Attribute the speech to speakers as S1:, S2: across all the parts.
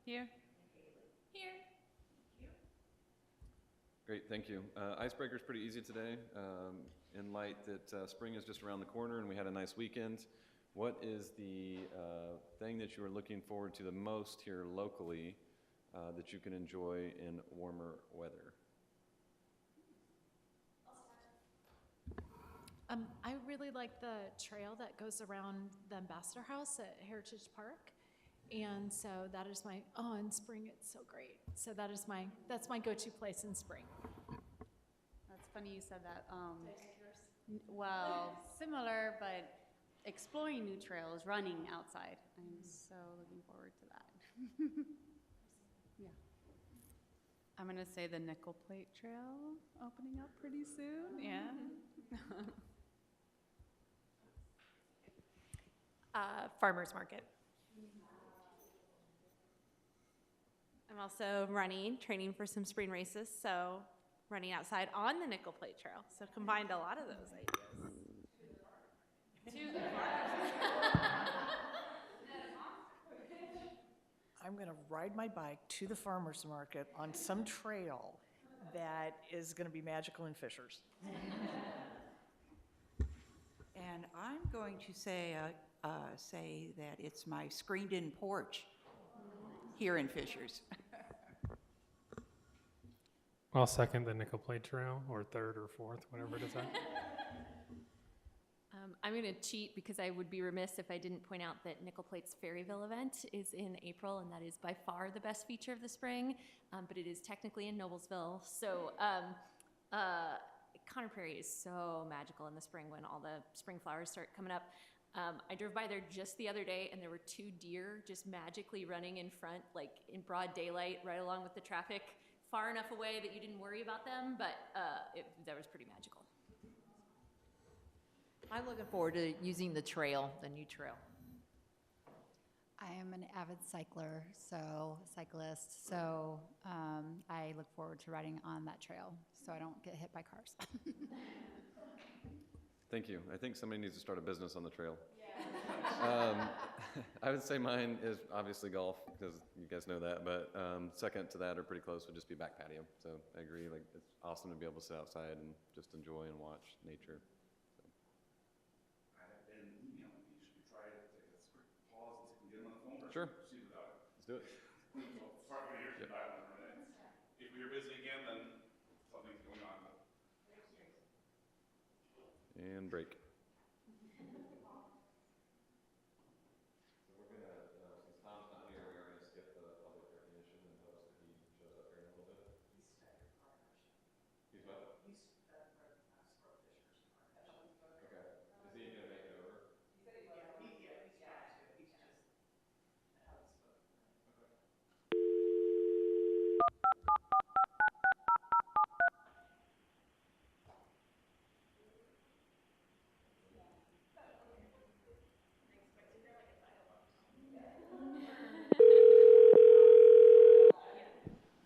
S1: Here. Here.
S2: Great, thank you. Icebreaker's pretty easy today. In light that spring is just around the corner and we had a nice weekend, what is the thing that you are looking forward to the most here locally that you can enjoy in warmer weather?
S3: I really like the trail that goes around the Ambassador House at Heritage Park. And so that is my, in spring it's so great. So that's my go-to place in spring.
S1: That's funny you said that. Well, similar, but exploring new trails, running outside. I'm so looking forward to that. Yeah. I'm going to say the Nickel Plate Trail opening up pretty soon. Yeah.
S4: Farmers market. I'm also training for some spring races, so running outside on the Nickel Plate Trail. So combined a lot of those ideas. To the
S5: I'm going to ride my bike to the farmer's market on some trail that is going to be magical in Fishers.
S6: And I'm going to say that it's my screened-in porch here in Fishers.
S7: I'll second the Nickel Plate Trail, or third or fourth, whatever it is.
S4: I'm going to cheat because I would be remiss if I didn't point out that Nickel Plate's Ferryville event is in April, and that is by far the best feature of the spring, but it is technically in Noblesville. So Conner Prairie is so magical in the spring when all the spring flowers start coming up. I drove by there just the other day, and there were 2 deer just magically running in front, like in broad daylight, right along with the traffic, far enough away that you didn't worry about them, but that was pretty magical.
S8: I'm looking forward to using the trail, the new trail.
S9: I am an avid cyclist, so I look forward to riding on that trail so I don't get hit by cars.
S2: Thank you. I think somebody needs to start a business on the trail. Yeah. I would say mine is obviously golf, because you guys know that, but second to that, or pretty close, would just be back patio. So I agree, like, it's awesome to be able to sit outside and just enjoy and watch nature. So.
S10: I have been emailing you. Should we try to take a quick pause and see if we can get him on the phone? Or
S2: Sure.
S10: Proceed without it.
S2: Let's do it.
S10: So, sorry for your back in a minute. If we are busy again, then something's going on.
S2: And break.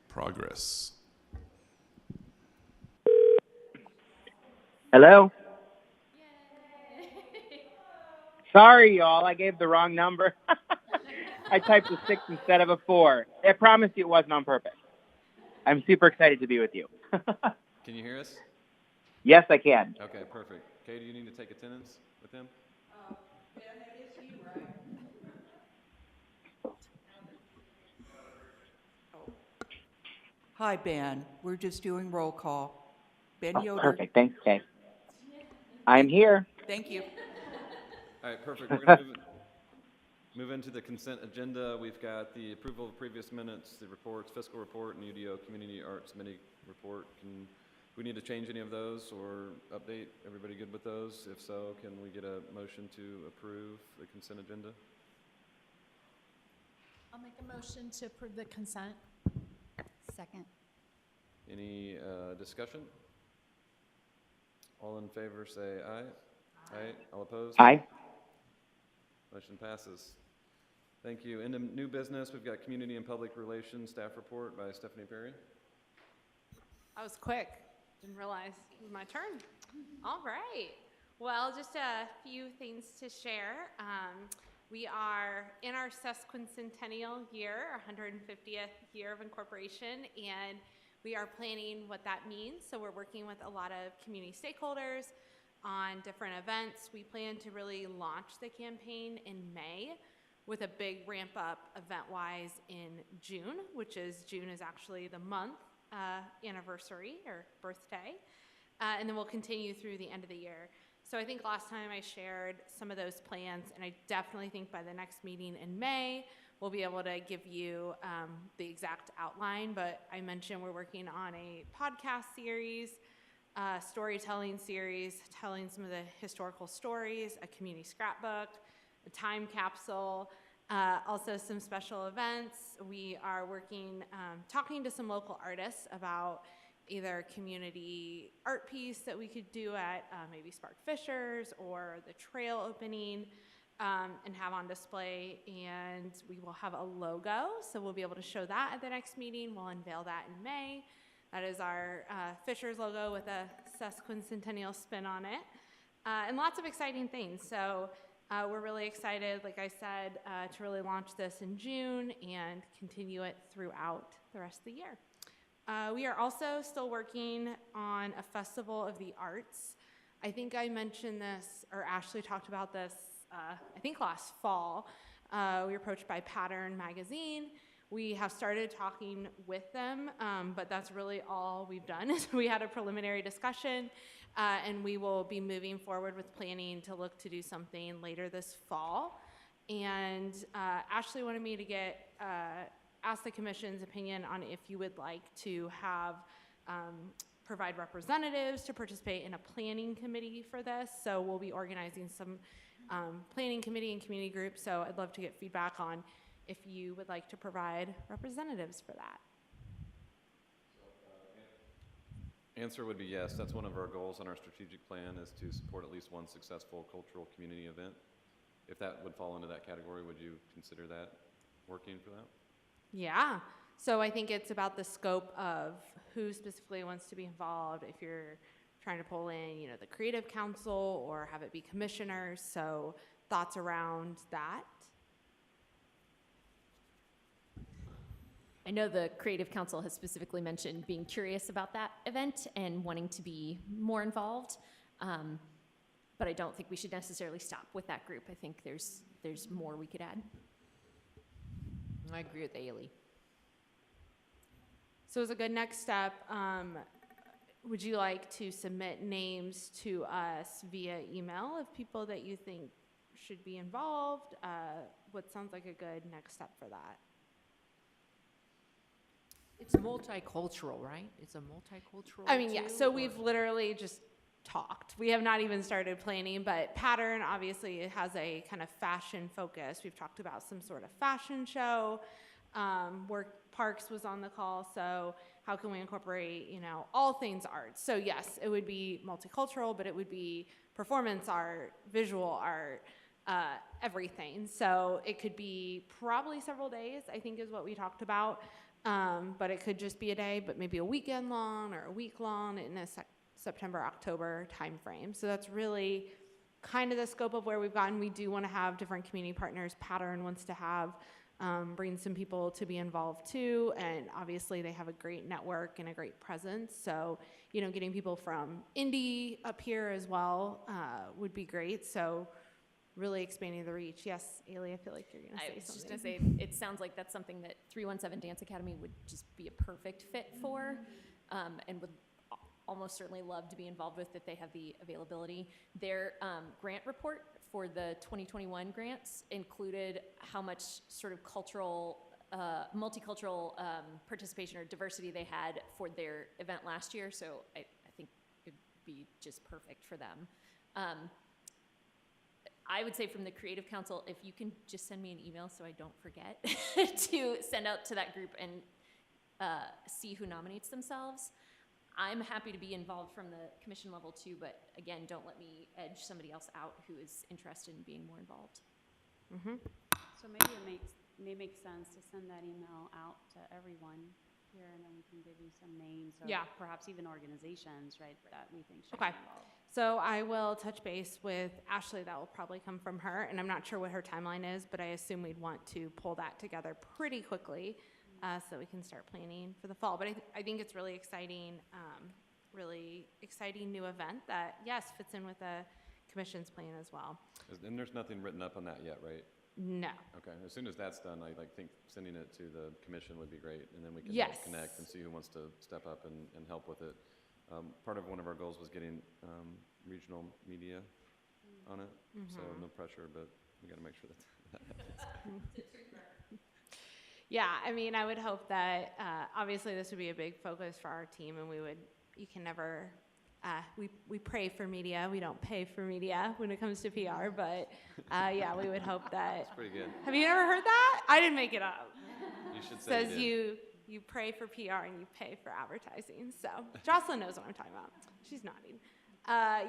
S10: Progress.
S11: Hello? Sorry, y'all. I gave the wrong number. I typed a 6 instead of a 4. I promise you it wasn't on purpose. I'm super excited to be with you.
S2: Can you hear us?
S11: Yes, I can.
S2: Okay, perfect. Kay, do you need to take attendance with him?
S6: Ben, it is you, right? Hi, Ben. We're just doing roll call. Ben Yoder.
S11: Perfect. Thanks, Kay. I'm here.
S6: Thank you.
S2: All right, perfect. We're going to move into the consent agenda. We've got the approval of previous minutes, the reports, fiscal report, and UDO Community Arts Committee report. Do we need to change any of those or update? Everybody good with those? If so, can we get a motion to approve the consent agenda?
S3: I'll make a motion to approve the consent.
S9: Second.
S2: Any discussion? All in favor say aye. Aye. All opposed?
S11: Aye.
S2: Motion passes. Thank you. Into new business, we've got Community and Public Relations Staff Report by Stephanie Perry.
S4: That was quick. Didn't realize it was my turn. All right. Well, just a few things to share.
S12: We are in our sesquicentennial year, our 150th year of incorporation, and we are planning what that means. So we're working with a lot of community stakeholders on different events. We plan to really launch the campaign in May with a big ramp up event-wise in June, which is June is actually the month anniversary or birthday. And then we'll continue through the end of the year. So I think last time I shared some of those plans, and I definitely think by the next meeting in May, we'll be able to give you the exact outline. But I mentioned we're working on a podcast series, storytelling series, telling some of the historical stories, a community scrapbook, a time capsule, also some special events. We are working, talking to some local artists about either a community art piece that we could do at maybe Spark Fishers or the trail opening and have on display. And we will have a logo, so we'll be able to show that at the next meeting. We'll unveil that in May. That is our Fishers logo with a sesquicentennial spin on it. And lots of exciting things. So we're really excited, like I said, to really launch this in June and continue it throughout the rest of the year. We are also still working on a Festival of the Arts. I think I mentioned this, or Ashley talked about this, I think last fall. We were approached by Pattern Magazine. We have started talking with them, but that's really all we've done. We had a preliminary discussion, and we will be moving forward with planning to look to do something later this fall. And Ashley wanted me to ask the commission's opinion on if you would like to have provide representatives to participate in a planning committee for this. So we'll be organizing some planning committee and community groups. So I'd love to get feedback on if you would like to provide representatives for that.
S2: Answer would be yes. That's one of our goals on our strategic plan, is to support at least one successful cultural community event. If that would fall into that category, would you consider that working for that?
S12: Yeah. So I think it's about the scope of who specifically wants to be involved. If you're trying to pull in, the creative council or have it be commissioners. So thoughts around that.
S4: I know the Creative Council has specifically mentioned being curious about that event and wanting to be more involved, but I don't think we should necessarily stop with that group. I think there's more we could add.
S8: I agree with Ailey.
S12: So as a good next step, would you like to submit names to us via email of people that you think should be involved? What sounds like a good next step for that?
S8: It's multicultural, right? It's a multicultural.
S12: I mean, yeah. So we've literally just talked. We have not even started planning, but Pattern obviously has a kind of fashion focus. We've talked about some sort of fashion show. Parks was on the call. So how can we incorporate, all things art? So yes, it would be multicultural, but it would be performance art, visual art, everything. So it could be probably several days, I think is what we talked about. But it could just be a day, but maybe a weekend long or a week long in a September, October timeframe. So that's really kind of the scope of where we've gotten. We do want to have different community partners. Pattern wants to have, bring some people to be involved too. And obviously they have a great network and a great presence. So, getting people from Indy up here as well, would be great. So really expanding the reach. Yes, Ailey, I feel like you're going to say something.
S4: I was just going to say, it sounds like that's something that 317 Dance Academy would just be a perfect fit for, and would almost certainly love to be involved with if they have the availability. Their grant report for the 2021 grants included how much sort of cultural, multicultural participation or diversity they had for their event last year, so I think it would be just perfect for them. I would say from the Creative Council, if you can just send me an email so I don't forget to send out to that group and see who nominates themselves. I'm happy to be involved from the commission level too, but again, don't let me edge somebody else out who is interested in being more involved.
S12: Mm-hmm.
S1: So maybe it may make sense to send that email out to everyone here, and then we can give you some names or
S12: Yeah.
S1: perhaps even organizations, right, that we think should
S12: Okay.
S1: be involved.
S12: So I will touch base with Ashley. That will probably come from her, and I'm not sure what her timeline is, but I assume we'd want to pull that together pretty quickly so that we can start planning for the fall. But I think it's really exciting new event that, yes, fits in with the commission's plan as well.
S2: And there's nothing written up on that yet, right?
S12: No.
S2: Okay, as soon as that's done, I think sending it to the commission would be great, and then we can
S12: Yes.
S2: connect and see who wants to step up and help with it. Part of one of our goals was getting regional media on it, so no pressure, but we got to make sure that happens.
S12: Yeah, I mean, I would hope that, obviously this would be a big focus for our team, and you can never, we pray for media, we don't pay for media when it comes to PR, but yeah, we would hope that.
S2: It's pretty good.
S12: Have you ever heard that? I didn't make it up.
S2: You should say
S12: Says
S2: you did.
S12: you pray for PR and you pay for advertising. So Jocelyn knows what I'm talking about. She's nodding.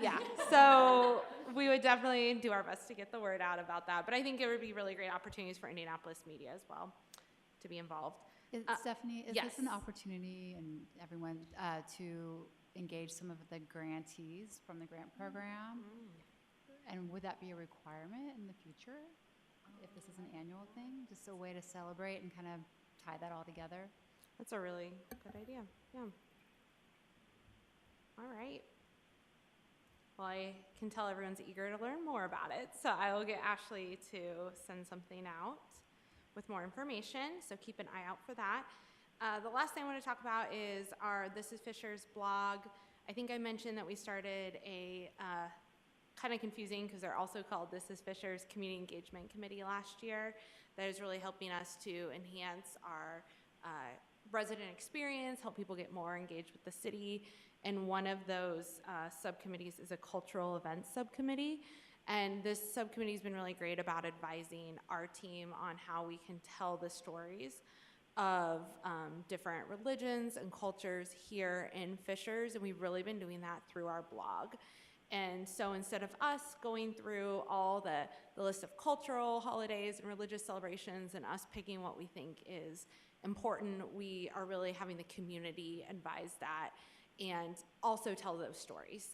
S12: Yeah, so we would definitely do our best to get the word out about that. But I think it would be really great opportunities for Indianapolis media as well to be involved.
S9: Stephanie, is
S12: yes.
S9: this an opportunity and everyone to engage some of the grantees from the grant program? And would that be a requirement in the future if this is an annual thing? Just a way to celebrate and kind of tie that all together?
S12: That's a really good idea. Yeah. All right. Well, I can tell everyone's eager to learn more about it, so I will get Ashley to send something out with more information, so keep an eye out for that. The last thing I want to talk about is our This is Fisher's blog. I think I mentioned that we started a kind of confusing because they're also called This is Fisher's Community Engagement Committee last year. That is really helping us to enhance our resident experience, help people get more engaged with the city. And one of those subcommittees is a cultural events subcommittee. And this subcommittee has been really great about advising our team on how we can tell the stories of different religions and cultures here in Fishers, and we've really been doing that through our blog. And so instead of us going through all the list of cultural holidays and religious celebrations and us picking what we think is important, we are really having the community advise that and also tell those stories.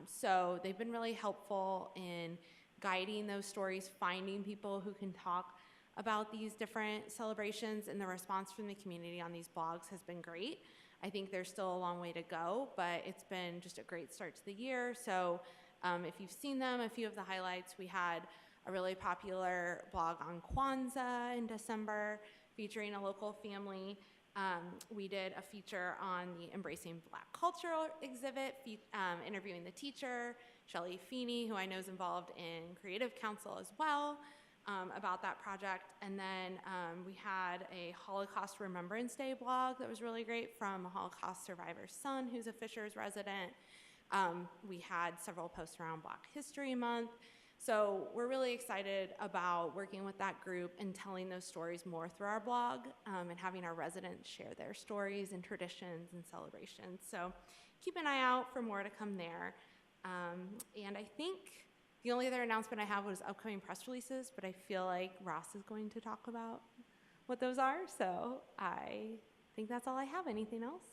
S12: So they've been really helpful in guiding those stories, finding people who can talk about these different celebrations, and the response from the community on these blogs has been great. I think there's still a long way to go, but it's been just a great start to the year. So if you've seen them, a few of the highlights, we had a really popular blog on Kwanzaa in December featuring a local family. We did a feature on the Embracing Black Culture exhibit, interviewing the teacher, Shelley Feeney, who I know is involved in Creative Council as well, about that project. And then we had a Holocaust Remembrance Day blog that was really great from a Holocaust survivor's son who's a Fishers resident. We had several posts around Black History Month. So we're really excited about working with that group and telling those stories more through our blog and having our residents share their stories and traditions and celebrations. So keep an eye out for more to come there. And I think the only other announcement I have was upcoming press releases, but I feel like Ross is going to talk about what those are. So I think that's all I have. Anything else?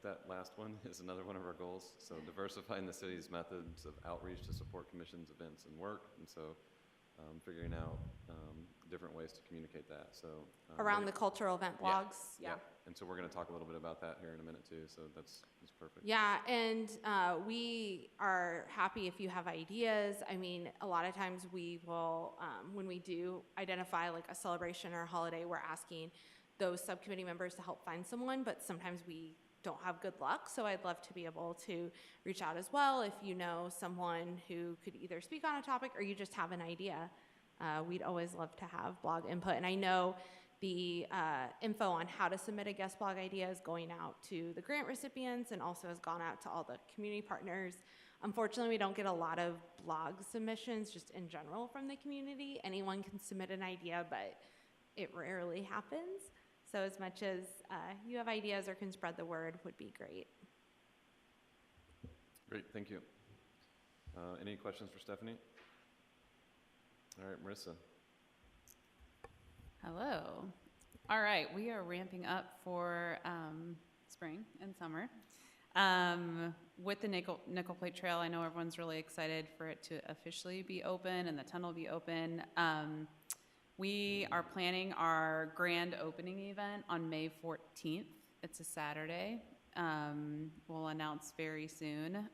S2: That last one is another one of our goals. So diversifying the city's methods of outreach to support commissions, events, and work. And so figuring out different ways to communicate that. So
S12: around the cultural event blogs.
S2: Yeah. And so we're going to talk a little bit about that here in a minute too. So that's perfect.
S12: Yeah, and we are happy if you have ideas. I mean, a lot of times we will, when we do identify like a celebration or a holiday, we're asking those subcommittee members to help find someone, but sometimes we don't have good luck. So I'd love to be able to reach out as well if you know someone who could either speak on a topic or you just have an idea. We'd always love to have blog input. And I know the info on how to submit a guest blog idea is going out to the grant recipients and also has gone out to all the community partners. Unfortunately, we don't get a lot of blog submissions just in general from the community. Anyone can submit an idea, but it rarely happens. So as much as you have ideas or can spread the word would be great.
S2: Great, thank you. Any questions for Stephanie? All right, Marissa.
S1: Hello. All right, we are ramping up for spring and summer. With the Nickel Plate Trail, I know everyone's really excited for it to officially be open and the tunnel be open. We are planning our grand opening event on May 14th. It's a Saturday. We'll announce very soon.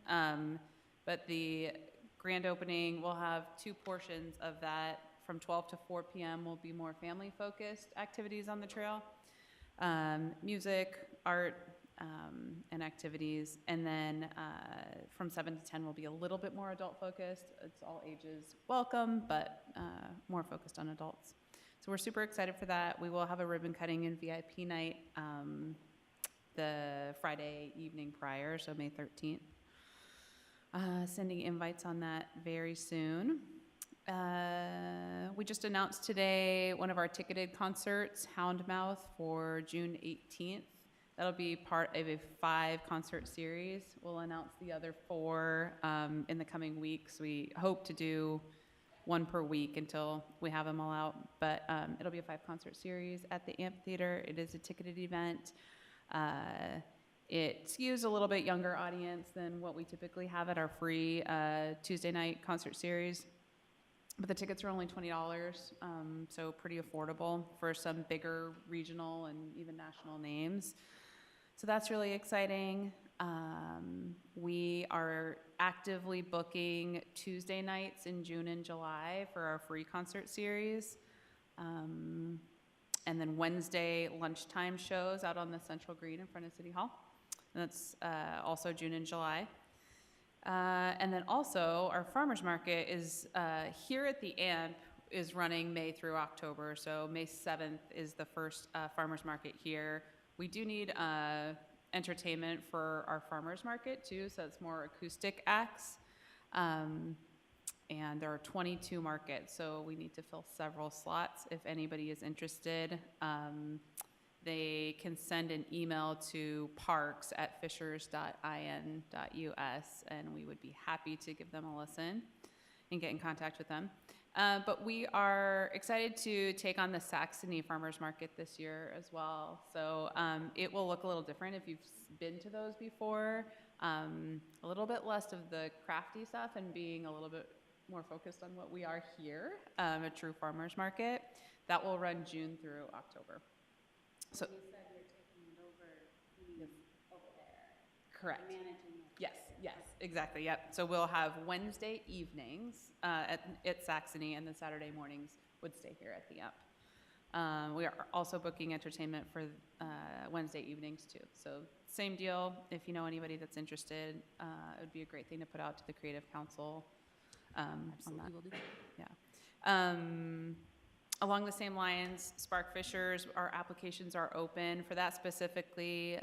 S1: But the grand opening, we'll have two portions of that. From 12 to 4 p.m. will be more family-focused activities on the trail. Music, art, and activities. And then from 7 to 10 will be a little bit more adult-focused. It's all ages welcome, but more focused on adults. So we're super excited for that. We will have a ribbon cutting and VIP night the Friday evening prior, so May 13th. Sending invites on that very soon. We just announced today one of our ticketed concerts, Houndmouth, for June 18th. That'll be part of a 5-concert series. We'll announce the other 4 in the coming weeks. We hope to do 1 per week until we have them all out, but it'll be a 5-concert series at the amphitheater. It is a ticketed event. It skews a little bit younger audience than what we typically have at our free Tuesday night concert series. But the tickets are only $20, so pretty affordable for some bigger regional and even national names. So that's really exciting. We are actively booking Tuesday nights in June and July for our free concert series. And then Wednesday lunchtime shows out on the Central Green in front of City Hall. And that's also June and July. And then also our farmers market is here at the AMP is running May through October. So May 7th is the first farmers market here. We do need entertainment for our farmers market too, so it's more acoustic acts. And there are 22 markets, so we need to fill several slots. If anybody is interested, they can send an email to parks@fishers.in.us, and we would be happy to give them a listen and get in contact with them. But we are excited to take on the Saxony Farmers Market this year as well. So it will look a little different if you've been to those before. A little bit less of the crafty stuff and being a little bit more focused on what we are here, a true farmers market. That will run June through October. So you said you're taking it over there. Correct. Yes, exactly. Yep. So we'll have Wednesday evenings at Saxony, and the Saturday mornings would stay here at the UP. We are also booking entertainment for Wednesday evenings too. So same deal. If you know anybody that's interested, it would be a great thing to put out to the Creative Council.
S8: Absolutely, will do.
S1: Yeah. Along the same lines, Spark Fishers, our applications are open. For that specifically,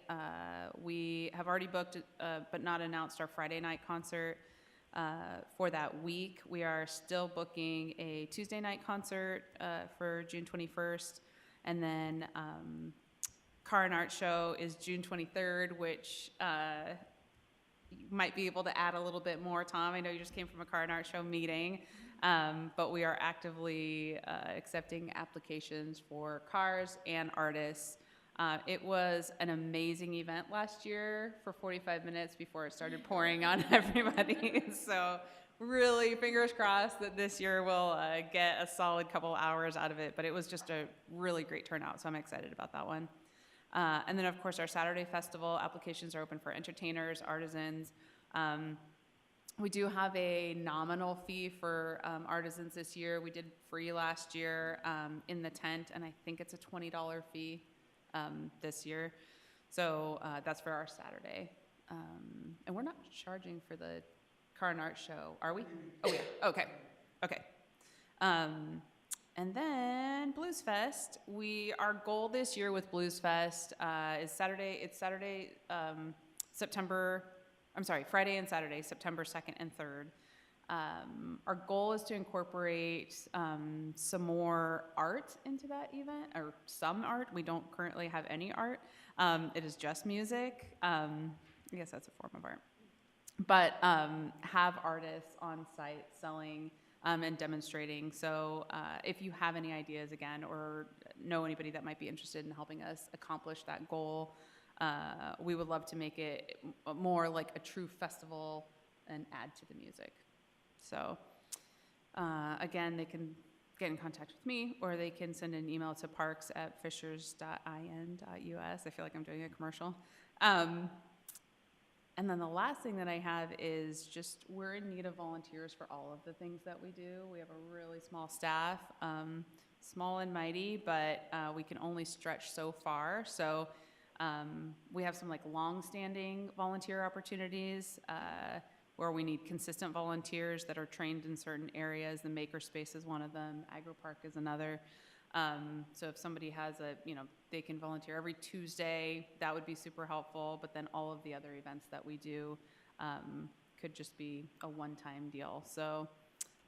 S1: we have already booked, but not announced, our Friday night concert for that week. We are still booking a Tuesday night concert for June 21st. And then Car and Art Show is June 23rd, which you might be able to add a little bit more, Tom. I know you just came from a Car and Art Show meeting. But we are actively accepting applications for cars and artists. It was an amazing event last year for 45 minutes before it started pouring on everybody. So really fingers crossed that this year we'll get a solid couple hours out of it. But it was just a really great turnout, so I'm excited about that one. And then, of course, our Saturday festival applications are open for entertainers, artisans. We do have a nominal fee for artisans this year. We did free last year in the tent, and I think it's a $20 fee this year. So that's for our Saturday. And we're not charging for the Car and Art Show, are we? Oh, yeah. Okay. And then Blues Fest. Our goal this year with Blues Fest is Saturday. It's Saturday, Friday and Saturday, September 2nd and 3rd. Our goal is to incorporate some more art into that event, or some art. We don't currently have any art. It is just music. I guess that's a form of art. But have artists on site selling
S13: and demonstrating. So if you have any ideas, again, or know anybody that might be interested in helping us accomplish that goal, we would love to make it more like a true festival and add to the music. So again, they can get in contact with me, or they can send an email to parks@fishers.in.us. I feel like I'm doing a commercial. And then the last thing that I have is just we're in need of volunteers for all of the things that we do. We have a really small staff, small and mighty, but we can only stretch so far. So we have some like long-standing volunteer opportunities where we need consistent volunteers that are trained in certain areas. The makerspace is one of them. Agro Park is another. So if somebody has they can volunteer every Tuesday, that would be super helpful. But then all of the other events that we do could just be a one-time deal. So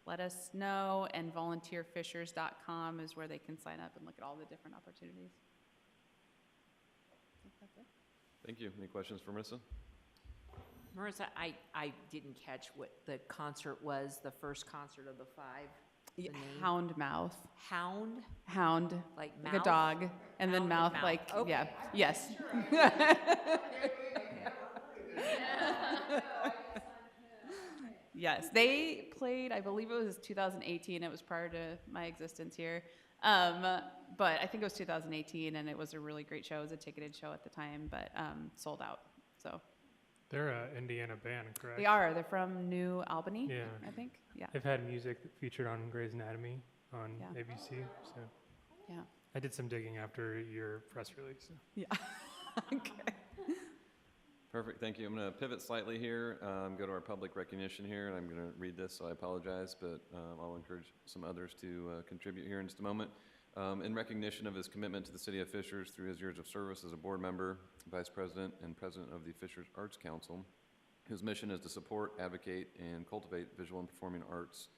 S13: let us know, and volunteerfishers.com is where they can sign up and look at all the different opportunities. I think that's it.
S2: Thank you. Any questions for Marissa?
S8: Marissa, I didn't catch what the concert was, the first concert of the 5. The name?
S13: Hound mouth.
S8: Hound?
S13: Hound.
S8: Like
S13: a
S8: mouth?
S13: dog. And then
S8: Hound
S13: mouth,
S8: and
S13: like,
S8: mouth.
S13: yeah.
S8: Okay.
S13: Yes. Yes. They played, I believe it was 2018. It was prior to my existence here. But I think it was 2018, and it was a really great show. It was a ticketed show at the time, but sold out. So.
S7: They're an Indiana band, correct?
S13: They are. They're from New Albany,
S7: Yeah.
S13: I think. Yeah.
S7: They've had music featured on Grey's Anatomy on
S13: Yeah.
S7: ABC. So
S13: Yeah.
S7: I did some digging after your press release. So.
S13: Yeah. Okay.
S2: Perfect, thank you. I'm going to pivot slightly here, go to our public recognition here, and I'm going to read this, so I apologize, but I'll encourage some others to contribute here in just a moment. In recognition of his commitment to the City of Fishers through his years of service as a board member, vice president, and president of the Fishers Arts Council, whose mission is to support, advocate, and cultivate visual and performing arts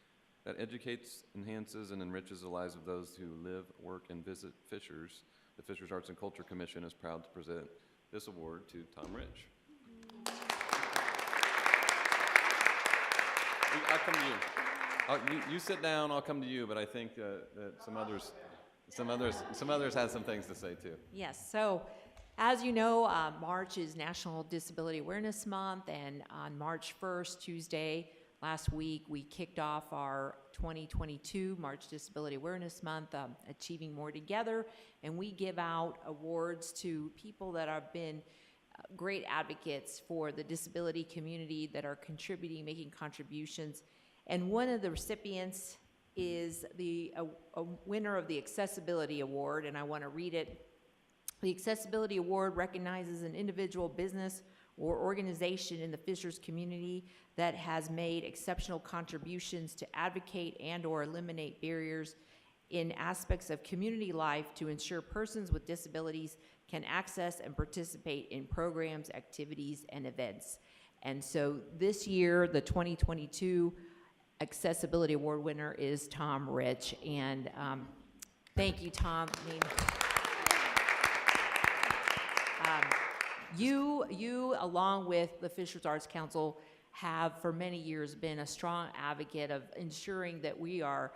S2: that educates, enhances, and enriches the lives of those who live, work, and visit Fishers, the Fishers Arts and Culture Commission is proud to present this award to Tom Rich. I'll come to you. You sit down, I'll come to you, but I think that some others have some things to say too.
S8: Yes, so as you know, March is National Disability Awareness Month, and on March 1st, Tuesday, last week, we kicked off our 2022 March Disability Awareness Month, Achieving More Together, and we give out awards to people that have been great advocates for the disability community, that are contributing, making contributions. And one of the recipients is a winner of the Accessibility Award, and I want to read it. The Accessibility Award recognizes an individual, business, or organization in the Fishers community that has made exceptional contributions to advocate and/or eliminate barriers in aspects of community life to ensure persons with disabilities can access and participate in programs, activities, and events. And so this year, the 2022 Accessibility Award winner is Tom Rich, and thank you, Tom. You, along with the Fishers Arts Council, have for many years been a strong advocate of ensuring that we are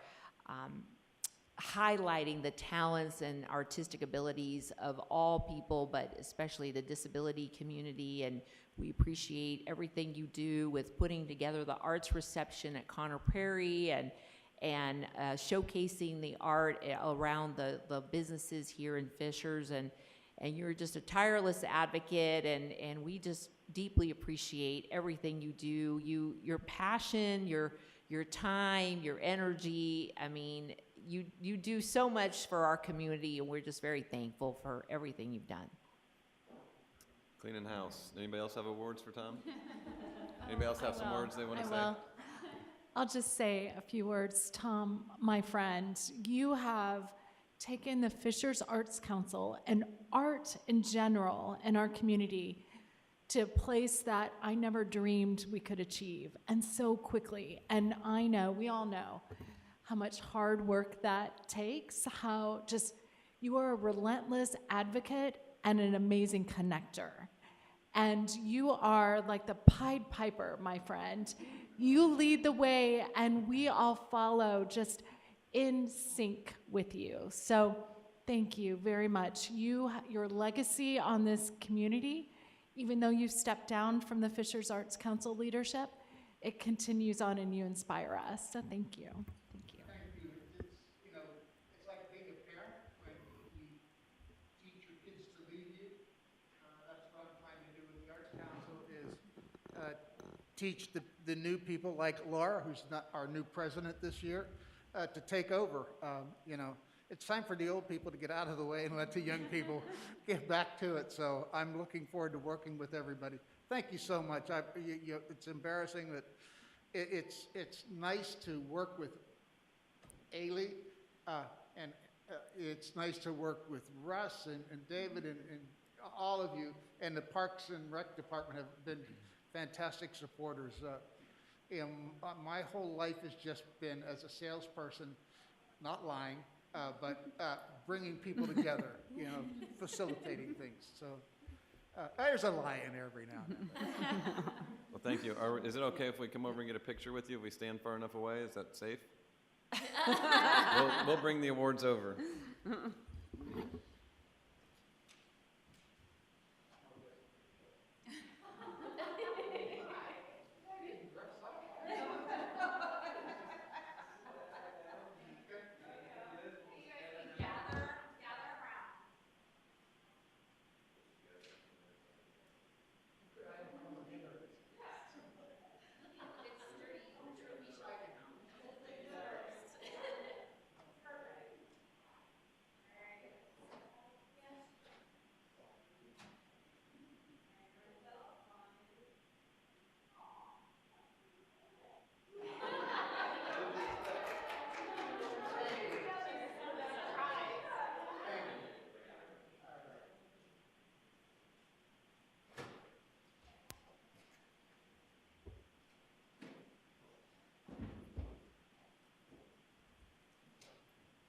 S8: highlighting the talents and artistic abilities of all people, but especially the disability community. And we appreciate everything you do with putting together the arts reception at Conner Prairie and showcasing the art around the businesses here in Fishers. And you're just a tireless advocate, and we just deeply appreciate everything you do. Your passion, your time, your energy. I mean, you do so much for our community, and we're just very thankful for everything you've done.
S2: Cleaning house. Anybody else have awards for Tom? Anybody else have some words they want to say?
S3: I'll just say a few words. Tom, my friend, you have taken the Fishers Arts Council and art in general in our community to a place that I never dreamed we could achieve, and so quickly. And I know, we all know, how much hard work that takes, how just you are a relentless advocate and an amazing connector. And you are like the Pied Piper, my friend. You lead the way, and we all follow just in sync with you. So thank you very much. Your legacy on this community, even though you stepped down from the Fishers Arts Council leadership, it continues on and you inspire us. So thank you. Thank you.
S14: Thank you. It's like being a parent when you teach your kids to lead you. That's what I'm trying to do with the Arts Council is teach the new people like Laura, who's not our new president this year, to take over. It's time for the old people to get out of the way and let the young people get back to it. So I'm looking forward to working with everybody. Thank you so much. It's embarrassing that it's nice to work with Ailey, and it's nice to work with Russ and David and all of you. And the Parks and Rec Department have been fantastic supporters. My whole life has just been as a salesperson, not lying, but bringing people together, facilitating things. So there's a lie in there every now and then.
S2: Well, thank you. Is it okay if we come over and get a picture with you if we stand far enough away? Is that safe? We'll bring the awards over.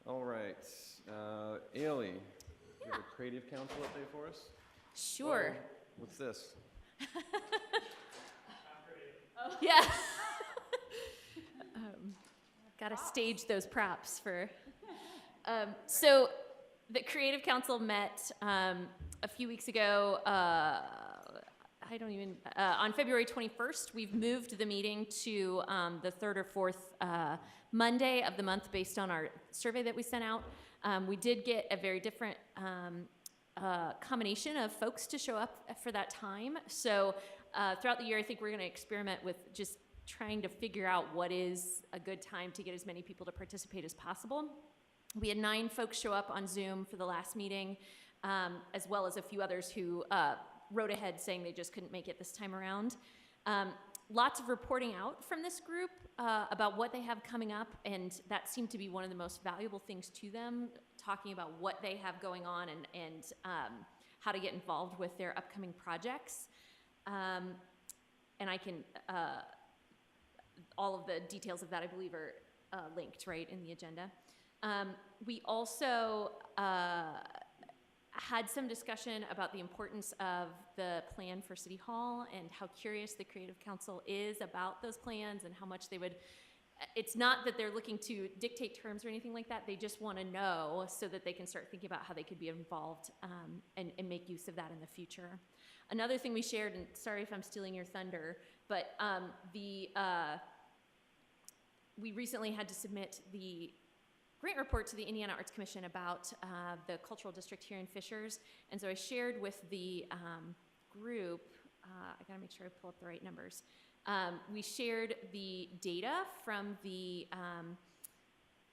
S2: All right, Ailey, you have a Creative Council update for us?
S4: Sure.
S2: What's this?
S4: Yeah. Got to stage those props for. So the Creative Council met a few weeks ago. On February 21st, we've moved the meeting to the third or fourth Monday of the month based on our survey that we sent out. We did get a very different combination of folks to show up for that time. So throughout the year, I think we're going to experiment with just trying to figure out what is a good time to get as many people to participate as possible. We had 9 folks show up on Zoom for the last meeting, as well as a few others who wrote ahead saying they just couldn't make it this time around. Lots of reporting out from this group about what they have coming up, and that seemed to be one of the most valuable things to them, talking about what they have going on and how to get involved with their upcoming projects. And I can, all of the details of that, I believe, are linked, right, in the agenda. We also had some discussion about the importance of the plan for City Hall and how curious the Creative Council is about those plans and how much they would, it's not that they're looking to dictate terms or anything like that, they just want to know so that they can start thinking about how they could be involved and make use of that in the future. Another thing we shared, and sorry if I'm stealing your thunder, but we recently had to submit the grant report to the Indiana Arts Commission about the cultural district here in Fishers. And so I shared with the group, I gotta make sure I pull up the right numbers. We shared the data from the,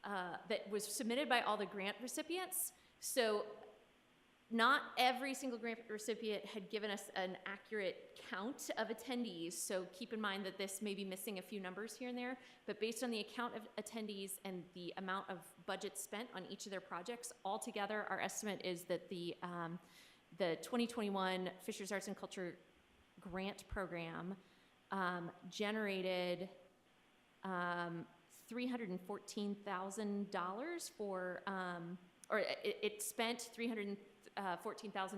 S4: that was submitted by all the grant recipients. So not every single grant recipient had given us an accurate count of attendees, so keep in mind that this may be missing a few numbers here and there, but based on the account of attendees and the amount of budget spent on each of their projects, altogether our estimate is that the 2021 Fishers Arts and Culture Grant Program generated $314,000 for, or it spent $314,000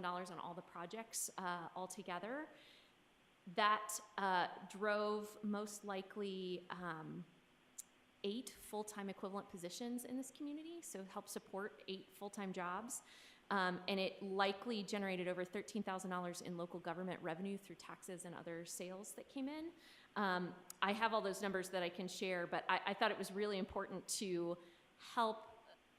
S4: on all the projects altogether. that drove most likely 8 full-time equivalent positions in this community, so helped support 8 full-time jobs. And it likely generated over $13,000 in local government revenue through taxes and other sales that came in. I have all those numbers that I can share, but I thought it was really important to help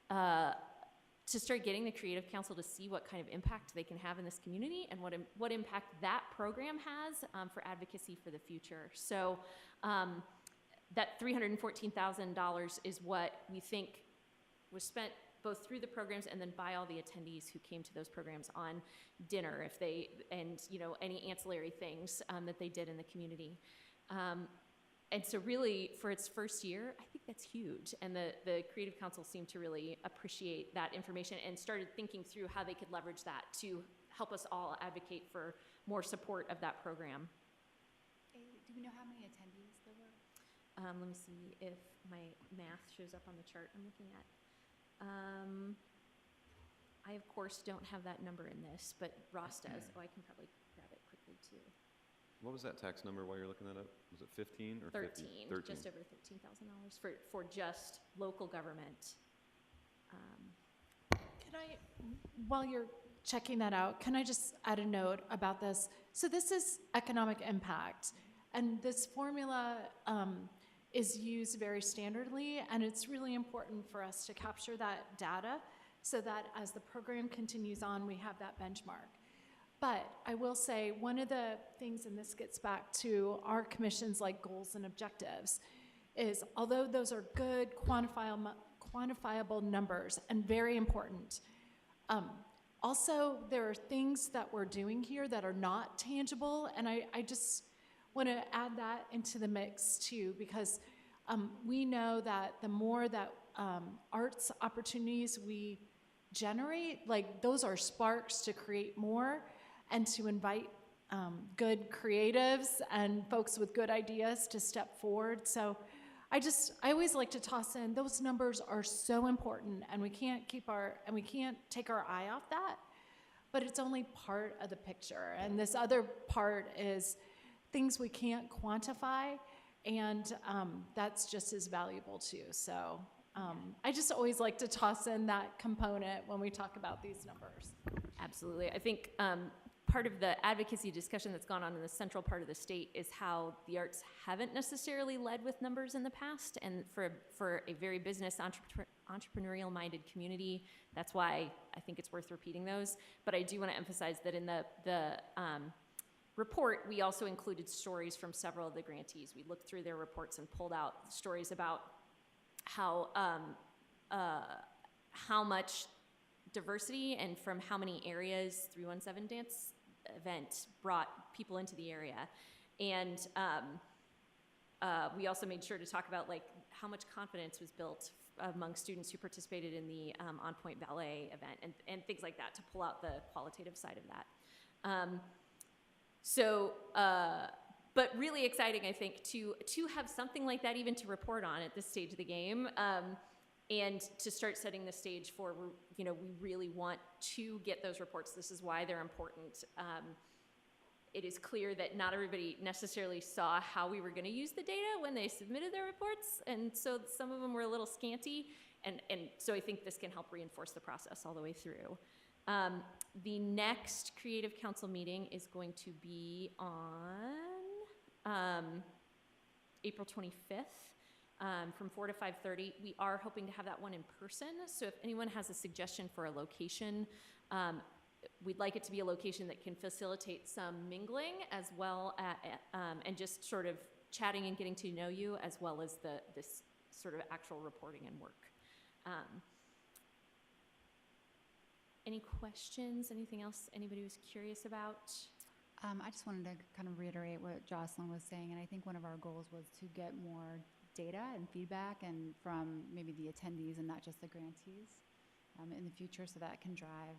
S4: to start getting the Creative Council to see what kind of impact they can have in this community and what impact that program has for advocacy for the future. So that $314,000 is what we think was spent both through the programs and then by all the attendees who came to those programs on dinner, if they, and any ancillary things that they did in the community. And so really, for its first year, I think that's huge. And the Creative Council seemed to really appreciate that information and started thinking through how they could leverage that to help us all advocate for more support of that program.
S9: Do we know how many attendees there were?
S4: Let me see if my math shows up on the chart I'm looking at. I, of course, don't have that number in this, but Ross does. Oh, I can probably grab it quickly, too.
S2: What was that tax number while you're looking that up? Was it 15 or
S4: 13,
S2: 50? 13.
S4: Just over $13,000 for just local government.
S3: Can I, while you're checking that out, can I just add a note about this? So this is economic impact, and this formula is used very standardly, and it's really important for us to capture that data so that as the program continues on, we have that benchmark. But I will say one of the things, and this gets back to our commission's like goals and objectives, is although those are good quantifiable numbers and very important, also there are things that we're doing here that are not tangible, and I just want to add that into the mix too, because we know that the more that arts opportunities we generate, like those are sparks to create more and to invite good creatives and folks with good ideas to step forward. So I always like to toss in, those numbers are so important, and we can't take our eye off that, but it's only part of the picture. And this other part is things we can't quantify, and that's just as valuable too. So I just always like to toss in that component when we talk about these numbers.
S4: Absolutely. I think part of the advocacy discussion that's gone on in the central part of the state is how the arts haven't necessarily led with numbers in the past, and for a very business entrepreneurial minded community, that's why I think it's worth repeating those. But I do want to emphasize that in the report, we also included stories from several of the grantees. We looked through their reports and pulled out stories about how much diversity and from how many areas 317 Dance event brought people into the area. And we also made sure to talk about like how much confidence was built among students who participated in the On Point Ballet event and things like that to pull out the qualitative side of that. But really exciting, I think, to have something like that even to report on at this stage of the game, and to start setting the stage for, we really want to get those reports. This is why they're important. It is clear that not everybody necessarily saw how we were going to use the data when they submitted their reports, and so some of them were a little scanty, and so I think this can help reinforce the process all the way through. The next Creative Council meeting is going to be on April 25th from 4 to 5:30. We are hoping to have that one in person, so if anyone has a suggestion for a location, we'd like it to be a location that can facilitate some mingling as well and just sort of chatting and getting to know you, as well as this sort of actual reporting and work. Any questions? Anything else anybody was curious about?
S9: I just wanted to kind of reiterate what Jocelyn was saying, and I think one of our goals was to get more data and feedback and from maybe the attendees and not just the grantees in the future, so that can drive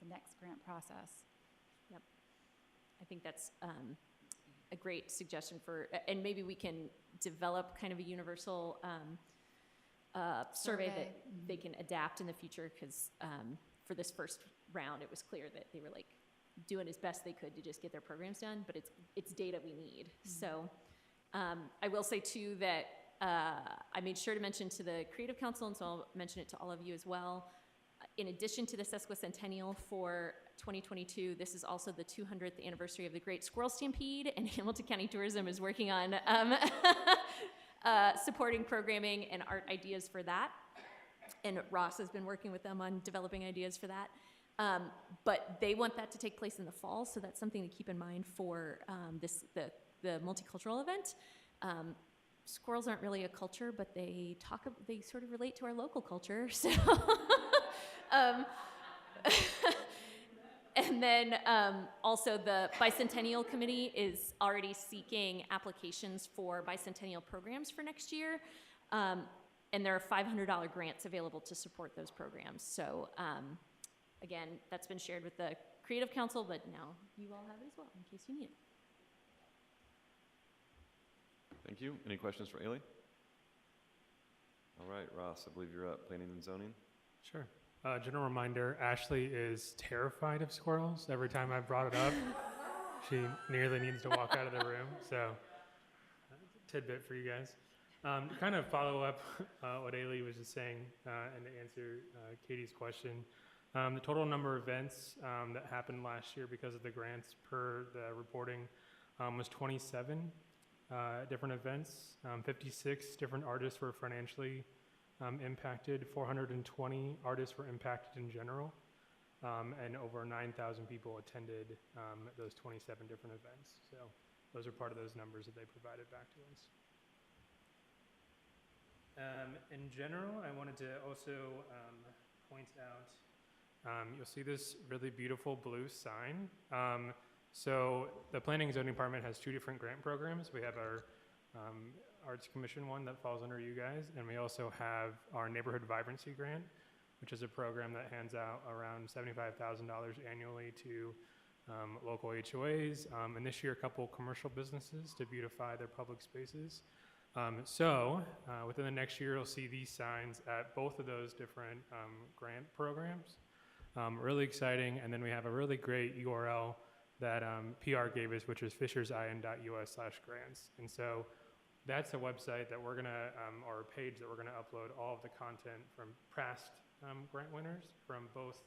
S9: the next grant process.
S4: Yep. I think that's a great suggestion and maybe we can develop kind of a universal survey that they can adapt in the future, because for this first round, it was clear that they were like doing as best they could to just get their programs done, but it's data we need. So I will say too that I made sure to mention to the Creative Council, and so I'll mention it to all of you as well. In addition to the sesquicentennial for 2022, this is also the 200th anniversary of the Great Squirrel Stampede, and Hamilton County Tourism is working on supporting programming and art ideas for that. And Ross has been working with them on developing ideas for that. But they want that to take place in the fall, so that's something to keep in mind for the multicultural event. Squirrels aren't really a culture, but they sort of relate to our local culture. So, and then also the Bicentennial Committee is already seeking applications for bicentennial programs for next year. And there are $500 grants available to support those programs. So again, that's been shared with the Creative Council, but now you all have it as well in case you need it.
S2: Thank you. Any questions for Ailey? All right, Ross, I believe you're up. Planning and zoning.
S7: Sure. General reminder, Ashley is terrified of squirrels. Every time I brought it up, she nearly needs to walk out of the room. So, tidbit for you guys. To kind of follow up what Ailey was just saying and to answer Katie's question, the total number of events that happened last year because of the grants per the reporting was 27 different events. 56 different artists were financially impacted. 420 artists were impacted in general. And over 9,000 people attended those 27 different events. So those are part of those numbers that they provided back to us. In general, I wanted to also point out, you'll see this really beautiful blue sign. So the Planning and Zoning Department has two different grant programs. We have our Arts Commission one that falls under you guys, and we also have our Neighborhood Vibrancy Grant, which is a program that hands out around $75,000 annually to local HOAs, and this year a couple commercial businesses to beautify their public spaces. So within the next year, you'll see these signs at both of those different grant programs. Really exciting, and then we have a really great URL that PR gave us, which is fishersin.us/grants. And so that's a website that we're gonna, or a page that we're gonna upload all of the content from past grant winners from both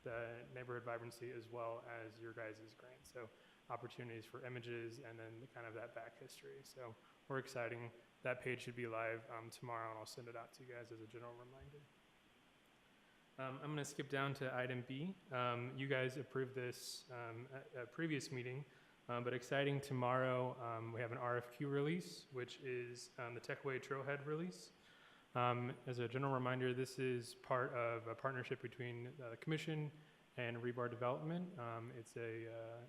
S7: the Neighborhood Vibrancy as well as your guys' grants. So opportunities for images and then kind of that back history. So we're exciting. That page should be live tomorrow, and I'll send it out to you guys as a general reminder. I'm going to skip down to item B. You guys approved this at a previous meeting, but exciting tomorrow, we have an RFQ release, which is the Techway Trailhead release. As a general reminder, this is part of a partnership between the Commission and Rebar Development. It's a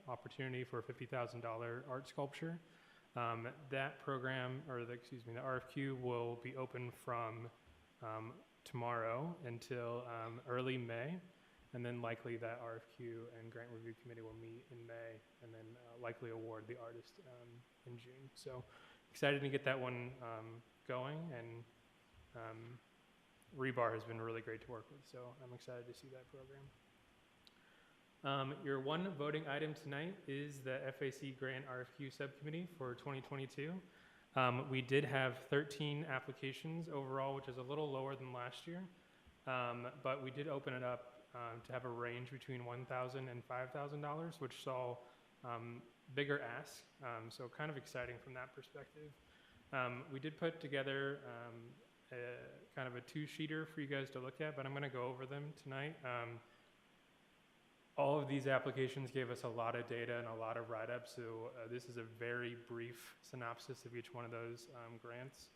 S7: opportunity for a $50,000 art sculpture. That program, or the RFQ will be open from tomorrow until early May, and then likely that RFQ and Grant Review Committee will meet in May, and then likely award the artist in June. So excited to get that one going, and Rebar has been really great to work with, so I'm excited to see that program. Your one voting item tonight is the FAC Grant RFQ Subcommittee for 2022. We did have 13 applications overall, which is a little lower than last year, but we did open it up to have a range between $1,000 and $5,000, which saw bigger asks, so kind of exciting from that perspective. We did put together kind of a two-sheeter for you guys to look at, but I'm going to go over them tonight. All of these applications gave us a lot of data and a lot of write-ups, so this is a very brief synopsis of each one of those grants.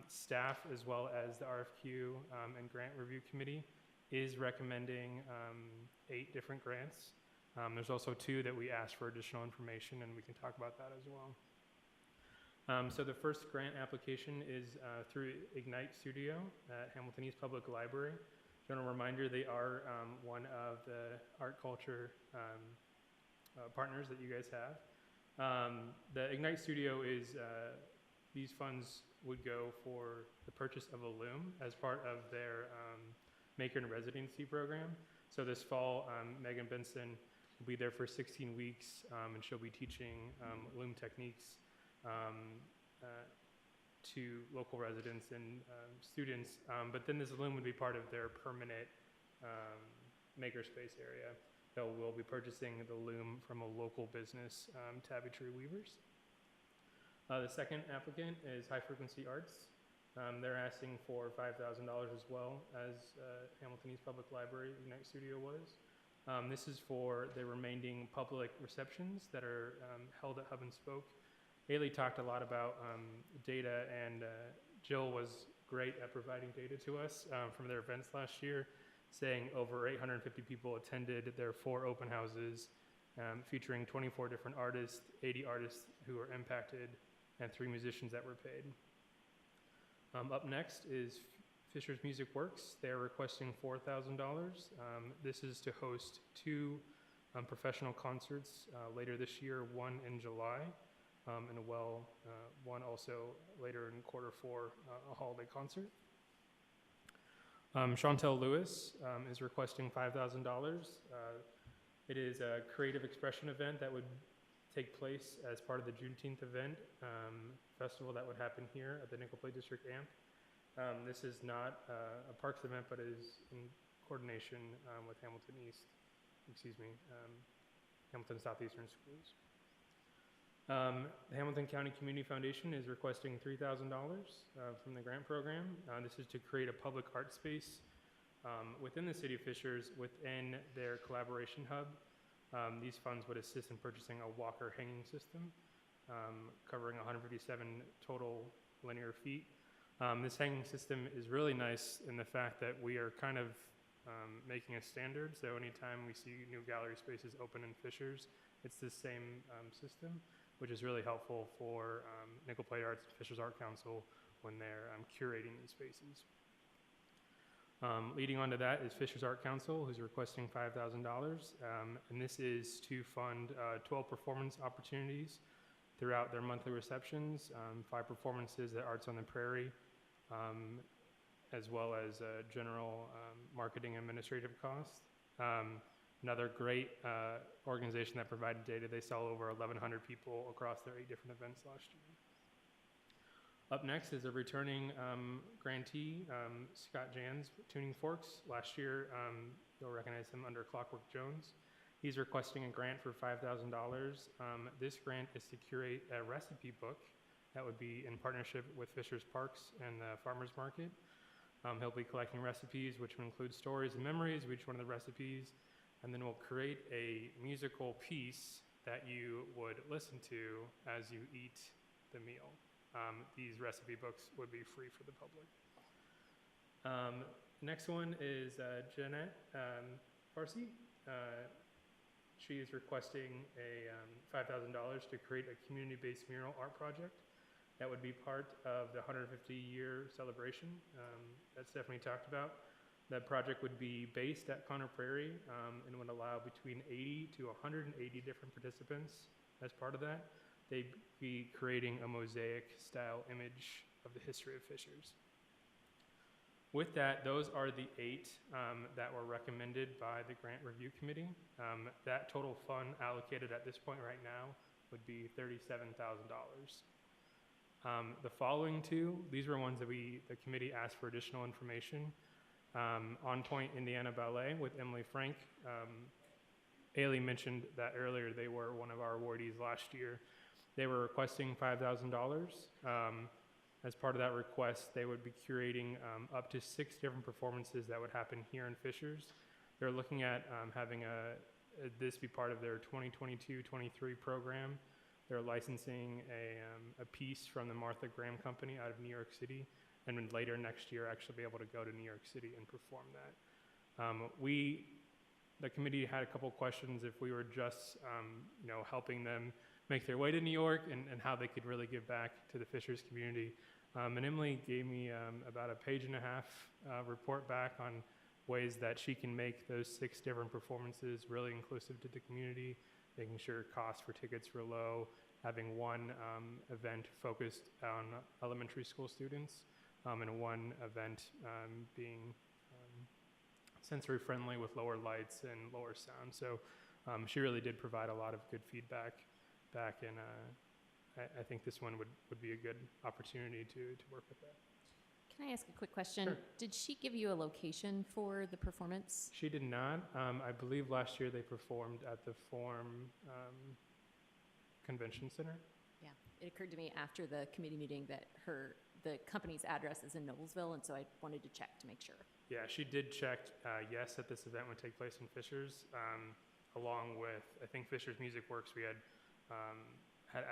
S7: Staff, as well as the RFQ and Grant Review Committee, is recommending 8 different grants. There's also 2 that we asked for additional information, and we can talk about that as well. So the first grant application is through Ignite Studio at Hamilton East Public Library. General reminder, they are one of the art culture partners that you guys have. The Ignite Studio is, these funds would go for the purchase of a loom as part of their Maker in Residency program. So this fall, Megan Benson will be there for 16 weeks, and she'll be teaching loom techniques to local residents and students. But then this loom would be part of their permanent makerspace area. We'll be purchasing the loom from a local business, Tabby Tree Weavers. The second applicant is High Frequency Arts. They're asking for $5,000 as well as Hamilton East Public Library Ignite Studio was. This is for the remaining public receptions that are held at Hub and Spoke. Haley talked a lot about data, and Jill was great at providing data to us from their events last year, saying over 850 people attended their 4 open houses, featuring 24 different artists, 80 artists who were impacted, and 3 musicians that were paid. Up next is Fisher's Music Works. They're requesting $4,000. This is to host 2 professional concerts later this year, one in July, and one also later in Q4, a holiday concert. Chantel Lewis is requesting $5,000. It is a creative expression event that would take place as part of the Juneteenth event festival that would happen here at the Nickel Plate District AMP. This is not a parks event, but is in coordination with Hamilton Southeastern Schools. The Hamilton County Community Foundation is requesting $3,000 from the grant program. This is to create a public art space within the City of Fishers within their collaboration hub. These funds would assist in purchasing a walker hanging system covering 157 total linear feet. This hanging system is really nice in the fact that we are kind of making a standard. So anytime we see new gallery spaces open in Fishers, it's the same system, which is really helpful for Nickel Plate Arts and Fishers Art Council when they're curating these spaces. Leading on to that is Fishers Art Council, who's requesting $5,000, and this is to fund 12 performance opportunities throughout their monthly receptions, 5 performances at Arts on the Prairie, as well as general marketing administrative costs. Another great organization that provided data. They saw over 1,100 people across their 8 different events last year. Up next is a returning grantee, Scott Jans, Tuning Forks. Last year, you'll recognize him under Clockwork Jones. He's requesting a grant for $5,000. This grant is to curate a recipe book that would be in partnership with Fishers Parks and the Farmers Market. He'll be collecting recipes, which will include stories and memories of each one of the recipes, and then we'll create a musical piece that you would listen to as you eat the meal. These recipe books would be free for the public. Next one is Jeanette Farsi. She is requesting a $5,000 to create a community-based mural art project that would be part of the 150-year celebration that Stephanie talked about. That project would be based at Conner Prairie and would allow between 80 to 180 different participants as part of that. They'd be creating a mosaic-style image of the history of Fishers. With that, those are the 8 that were recommended by the Grant Review Committee. That total fund allocated at this point right now would be $37,000. The following 2, these were ones that the committee asked for additional information. On Point Indiana Ballet with Emily Frank. Haley mentioned that earlier. They were one of our awardees last year. They were requesting $5,000. As part of that request, they would be curating up to 6 different performances that would happen here in Fishers. They're looking at having this be part of their 2022-23 program. They're licensing a piece from the Martha Graham Company out of New York City, and then later next year actually be able to go to New York City and perform that. The committee had a couple questions if we were just helping them make their way to New York and how they could really give back to the Fishers community. And Emily gave me about a page-and-a-half report back on ways that she can make those 6 different performances really inclusive to the community, making sure costs for tickets were low, having one event focused on elementary school students, and one event being sensory friendly with lower lights and lower sound. So She really did provide a lot of good feedback back, and I think this one would be a good opportunity to work with that.
S4: Can I ask a quick question?
S7: Sure.
S4: Did she give you a location for the performance?
S7: She did not. I believe last year they performed at the Forum Convention Center.
S4: Yeah, it occurred to me after the committee meeting that the company's address is in Noblesville, and so I wanted to check to make sure.
S7: Yeah, she did check, yes, that this event would take place in Fishers, along with, I think Fishers Music Works, we had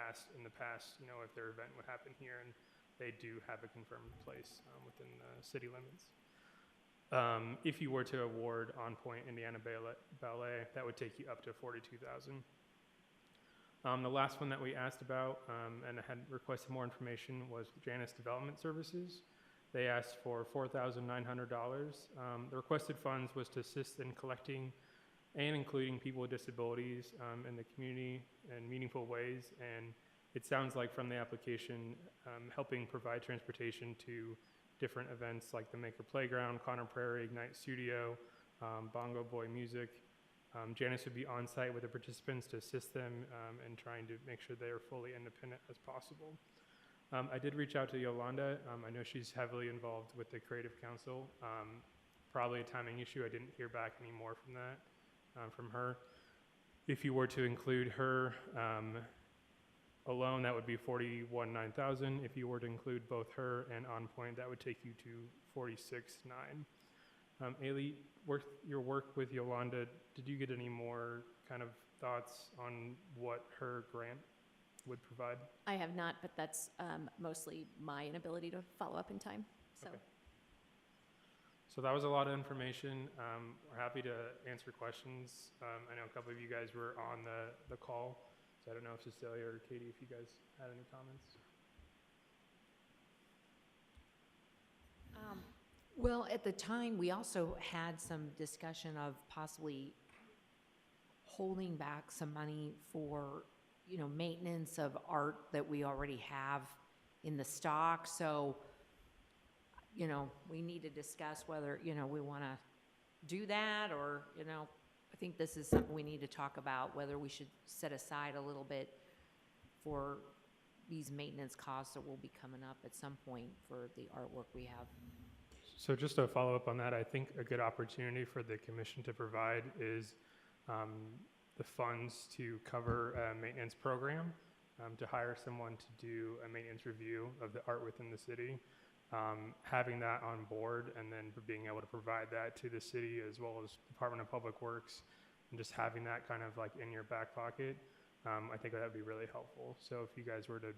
S7: asked in the past, if their event would happen here, and they do have a confirmed place within the city limits. If you were to award On Point Indiana Ballet, that would take you up to $42,000. The last one that we asked about and had requested more information was Janus Development Services. They asked for $4,900. The requested funds was to assist in collecting and including people with disabilities in the community in meaningful ways. And it sounds like from the application, helping provide transportation to different events like the Maker Playground, Connor Prairie, Ignite Studio, Bongo Boy Music. Janice would be on site with the participants to assist them in trying to make sure they are fully independent as possible. I did reach out to Yolanda. I know she's heavily involved with the Creative Council. Probably a timing issue. I didn't hear back any more from that, from her. If you were to include her alone, that would be $41,900. If you were to include both her and On Point, that would take you to $46,900. Ailey, your work with Yolanda, did you get any more kind of thoughts on what her grant would provide?
S4: I have not, but that's mostly my inability to follow up in time. So.
S7: Okay. So that was a lot of information. We're happy to answer questions. I know a couple of you guys were on the call, so I don't know if Cecilia or Katie, if you guys had any comments.
S8: Well, at the time, we also had some discussion of possibly holding back some money for, maintenance of art that we already have in the stock. So, we need to discuss whether, we want to do that or, I think this is something we need to talk about, whether we should set aside a little bit for these maintenance costs that will be coming up at some point for the artwork we have.
S7: So just to follow up on that, I think a good opportunity for the commission to provide is the funds to cover a maintenance program, to hire someone to do a maintenance review of the art within the city. Having that on board and then being able to provide that to the city as well as Department of Public Works, and just having that kind of like in your back pocket, I think that would be really helpful. So if you guys were to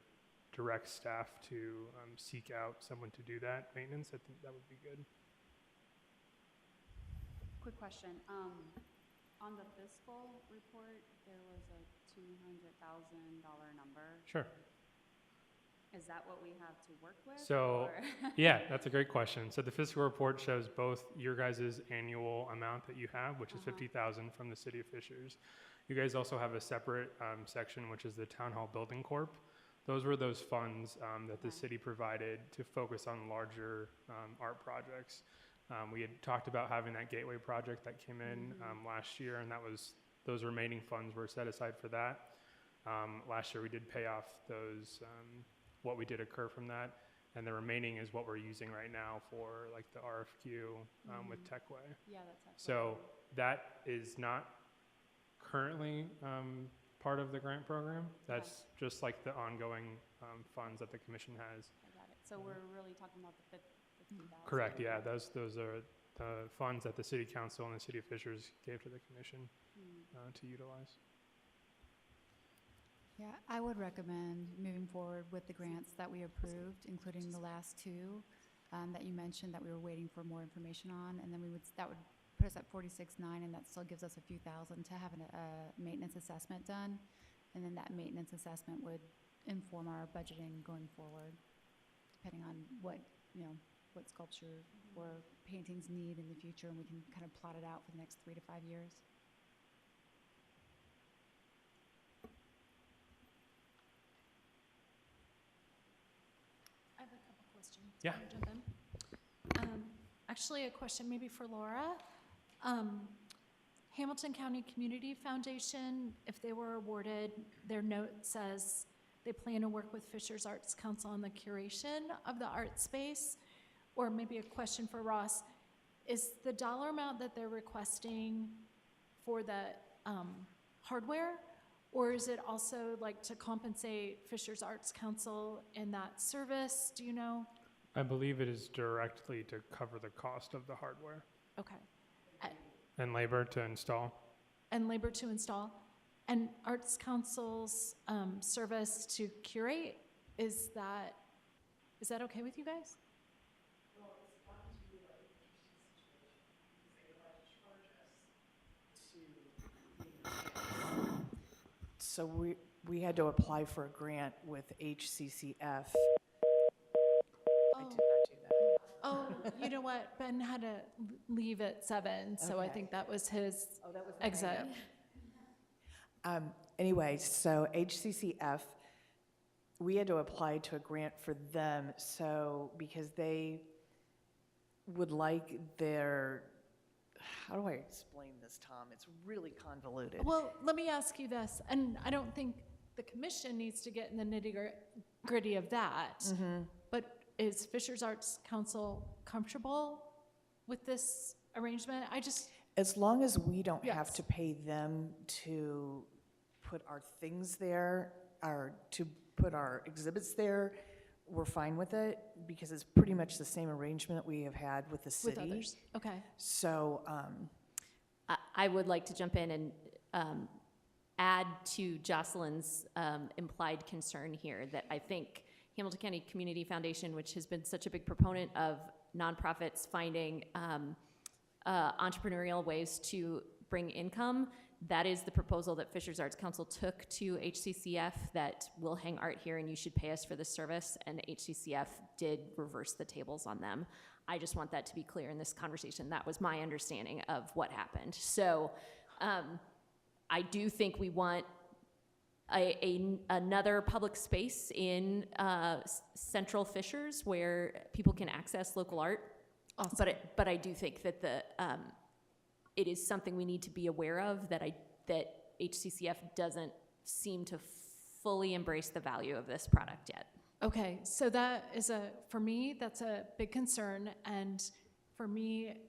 S7: direct staff to seek out someone to do that maintenance, I think that would be good.
S1: Quick question. On the fiscal report, there was a $200,000 number.
S7: Sure.
S1: Is that what we have to work with?
S7: So, yeah, that's a great question. So the fiscal report shows both your guys' annual amount that you have, which is $50,000 from the city of Fishers. You guys also have a separate section, which is the Town Hall Building Corp. Those were those funds that the city provided to focus on larger art projects. We had talked about having that gateway project that came in last year, and those remaining funds were set aside for that. Last year we did pay off those, what we did occur from that, and the remaining is what we're using right now for like the RFQ with Techway.
S1: Yeah, that's actually.
S7: So that is not currently part of the grant program. That's just like the ongoing funds that the commission has.
S1: I got it. So we're really talking about the 50,000.
S7: Correct, yeah, those are the funds that the city council and the city of Fishers gave to the commission to utilize.
S9: Yeah, I would recommend moving forward with the grants that we approved, including the last two that you mentioned that we were waiting for more information on, and then that would put us at 46.9, and that still gives us a few thousand to have a maintenance assessment done, and then that maintenance assessment would inform our budgeting going forward, depending on what sculpture or paintings need in the future, and we can kind of plot it out for the next 3 to 5 years.
S3: I have a couple questions.
S7: Yeah.
S3: Can I jump in? Actually, a question maybe for Laura. Hamilton County Community Foundation, if they were awarded, their note says they plan to work with Fishers Arts Council on the curation of the art space. Or maybe a question for Ross, is the dollar amount that they're requesting for the hardware, or is it also like to compensate Fishers Arts Council in that service? Do you know?
S7: I believe it is directly to cover the cost of the hardware
S3: Okay.
S7: and labor to install.
S3: And labor to install. And Arts Council's service to curate, is that okay with you guys?
S5: So we had to apply for a grant with HCCF. I did not do that.
S3: Oh, you know what? Ben had to leave at 7, so I
S5: Okay.
S3: think that was his
S5: That was
S3: exit.
S5: Anyway, so HCCF, we had to apply to a grant for them, so because they would like their, how do I explain this, Tom? It's really convoluted.
S3: Well, let me ask you this, and I don't think the commission needs to get in the nitty-gritty of that, but is Fishers Arts Council comfortable with this arrangement?
S5: As long as we don't have
S3: Yes.
S5: to pay them to put our things there, or to put our exhibits there, we're fine with it, because it's pretty much the same arrangement we have had with the
S3: With
S5: city.
S3: others, okay.
S5: So,
S4: I would like to jump in and add to Jocelyn's implied concern here that I think Hamilton County Community Foundation, which has been such a big proponent of nonprofits finding entrepreneurial ways to bring income, that is the proposal that Fishers Arts Council took to HCCF, that we'll hang art here and you should pay us for this service, and HCCF did reverse the tables on them. I just want that to be clear in this conversation. That was my understanding of what happened. So I do think we want another public space in Central Fishers where people can access local art.
S3: Awesome.
S4: But I do think that it is something we need to be aware of, that HCCF doesn't seem to fully embrace the value of this product yet.
S3: Okay, so that is for me, that's a big concern, and for me,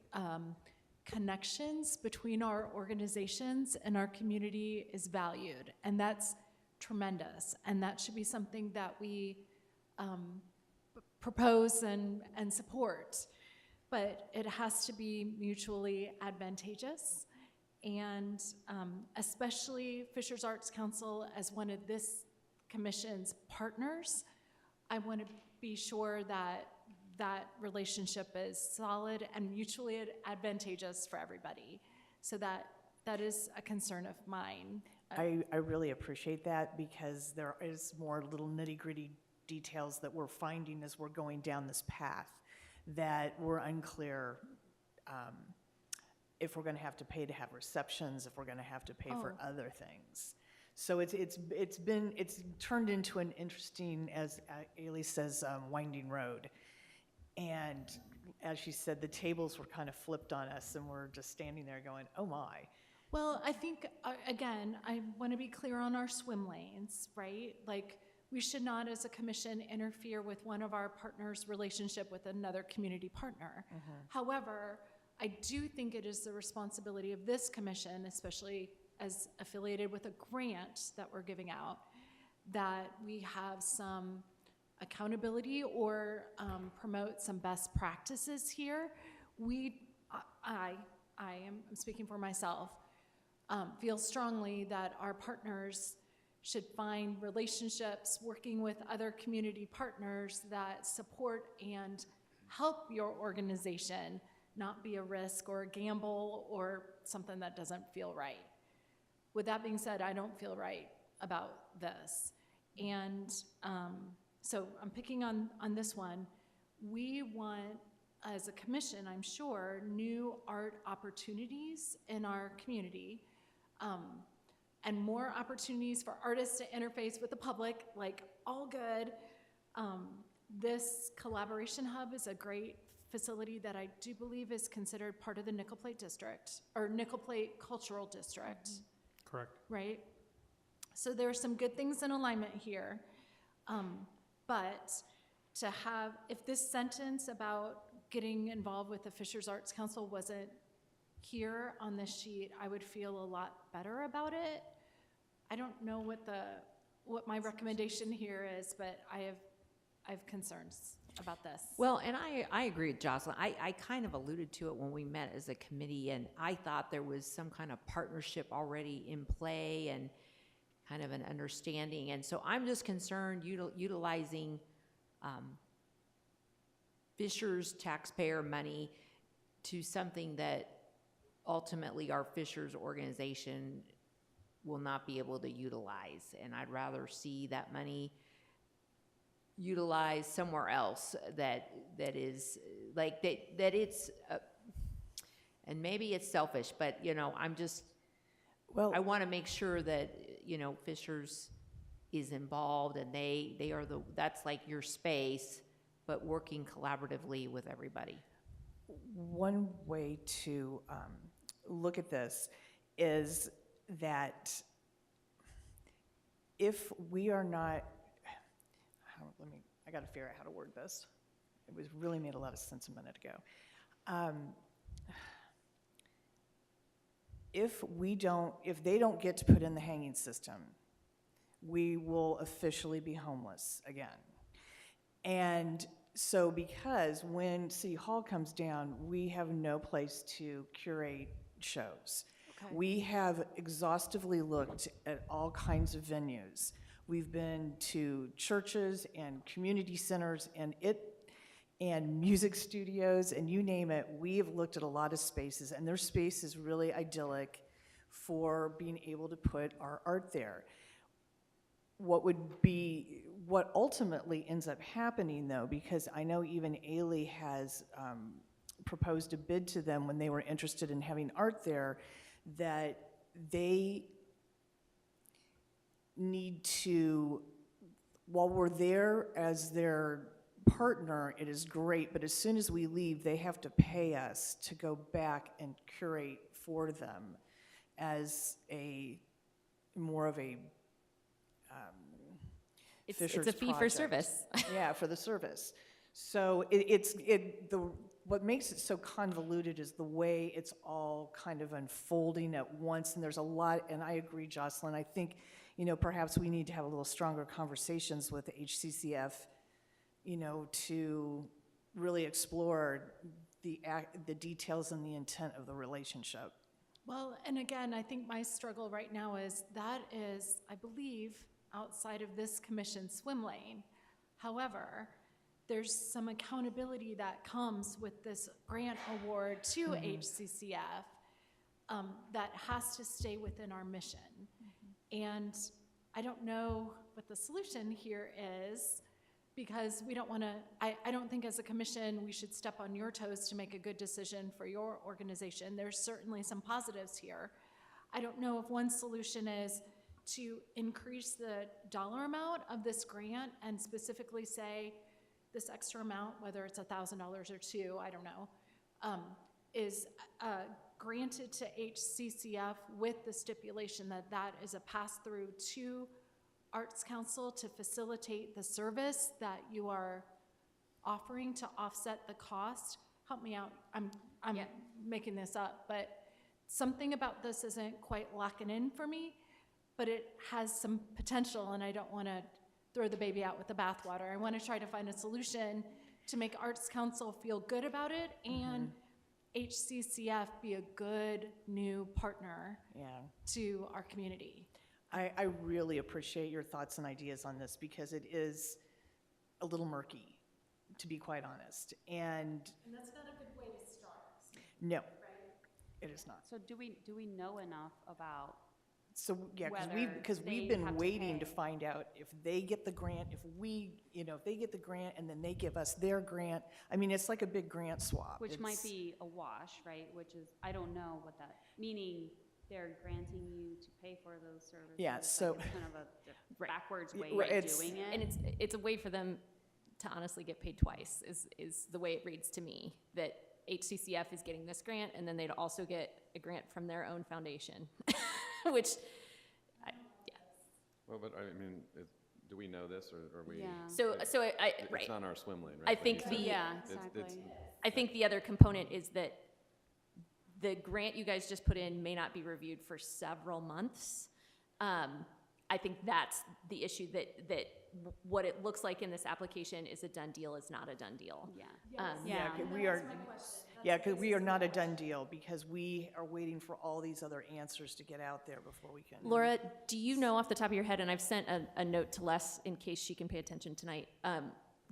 S3: connections between our organizations and our community is valued, and that's tremendous, and that should be something that we propose and support, but it has to be mutually advantageous, and especially Fishers Arts Council as one of this commission's partners, I want to be sure that that relationship is solid and mutually advantageous for everybody. So that is a concern of mine.
S5: I really appreciate that, because there is more little nitty-gritty details that we're finding as we're going down this path that we're unclear if we're going to have to pay to have receptions, if we're going to have to pay for other things. So it's turned into an interesting, as Ailey says, winding road. And as she said, the tables were kind of flipped on us, and we're just standing there going, oh my.
S3: Well, I think, again, I want to be clear on our swim lanes, right? Like, we should not, as a commission, interfere with one of our partners' relationship with another community partner. However, I do think it is the responsibility of this commission, especially as affiliated with a grant that we're giving out, that we have some accountability or promote some best practices here. I'm speaking for myself, feel strongly that our partners should find relationships working with other community partners that support and help your organization not be a risk or a gamble or something that doesn't feel right. With that being said, I don't feel right about this. And so I'm picking on this one. We want, as a commission, I'm sure, new art opportunities in our community, and more opportunities for artists to interface with the public, like all good. This collaboration hub is a great facility that I do believe is considered part of the Nickel Plate District, or Nickel Plate Cultural District,
S7: Correct.
S3: right? So there are some good things in alignment here. But to have, if this sentence about getting involved with the Fishers Arts Council wasn't here on this sheet, I would feel a lot better about it. I don't know what my recommendation here is, but I have concerns about this.
S8: Well, and I agree with Jocelyn. I kind of alluded to it when we met as a committee, and I thought there was some kind of partnership already in play and kind of an understanding. And so I'm just concerned utilizing Fishers taxpayer money to something that ultimately our Fishers organization will not be able to utilize. And I'd rather see that money utilized somewhere else that is like that it's and maybe it's selfish, but I'm just, well, I want to make sure that Fishers is involved, and they are that's like your space, but working collaboratively with everybody.
S5: One way to look at this is that if we are not, I got to figure out how to word this. It was really made a lot of sense a minute ago. If they don't get to put in the hanging system, we will officially be homeless again. And so because when City Hall comes down, we have no place to curate shows. Okay. We have exhaustively looked at all kinds of venues. We've been to churches and community centers and music studios, and you name it. We have looked at a lot of spaces, and their space is really idyllic for being able to put our art there. What ultimately ends up happening, though, because I know even Ailey has proposed a bid to them when they were interested in having art there, that they need to, while we're there as their partner, it is great, but as soon as we leave, they have to pay us to go back and curate for them as more of a
S4: it's a fee for service.
S5: Yeah, for the service. So what makes it so convoluted is the way it's all kind of unfolding at once, and there's a lot, and I agree, Jocelyn, I think, perhaps we need to have a little stronger conversations with the HCCF, to really explore the details and the intent of the relationship.
S3: Well, and again, I think my struggle right now is that is, I believe, outside of this commission's swim lane. However, there's some accountability that comes with this grant award to HCCF that has to stay within our mission. And I don't know what the solution here is, because we don't want to, I don't think as a commission we should step on your toes to make a good decision for your organization. There's certainly some positives here. I don't know if one solution is to increase the dollar amount of this grant and specifically say this extra amount, whether it's $1,000 or $2,000, I don't know, is granted to HCCF with the stipulation that that is a pass-through to Arts Council to facilitate the service that you are offering to offset the cost. Help me out. I'm making this up, but something about this isn't quite locking in for me, but it has some potential, and I don't want to throw the baby out with the bathwater. I want to try to find a solution to make Arts Council feel good about it and HCCF be a good new partner to our community.
S5: I really appreciate your thoughts and ideas on this, because it is a little murky, to be quite honest. And
S3: that's not a good way to start.
S5: No,
S3: right?
S5: It is not.
S1: So do we know enough about?
S5: So yeah, because we've been waiting to find out if they get the grant, if they get the grant and then they give us their grant. I mean, it's like a big grant swap.
S1: Which might be a wash, right? Which is, I don't know what that, meaning they're granting you to pay for those services.
S5: Yeah, so
S1: it's kind of a backwards way
S5: right,
S1: of doing it.
S4: And it's a way for them to honestly get paid twice, is the way it reads to me, that HCCF is getting this grant, and then they'd also get a grant from their own foundation, which, yeah.
S2: Well, but I mean, do we know this, or are we?
S1: Yeah.
S4: So right.
S2: It's not our swim lane, right?
S4: I
S2: Like
S4: think
S2: you said.
S4: the
S1: Yeah,
S2: It's-
S1: exactly.
S4: I think the other component is that the grant you guys just put in may not be reviewed for several months. I think that's the issue, that what it looks like in this application is a done deal is not a done deal.
S1: Yeah.
S5: Yeah, 'cause we are, yeah, because we are not a done deal, because we are waiting for all these other answers to get out there before we can.
S4: Laura, do you know off the top of your head, and I've sent a note to Les in case she can pay attention tonight,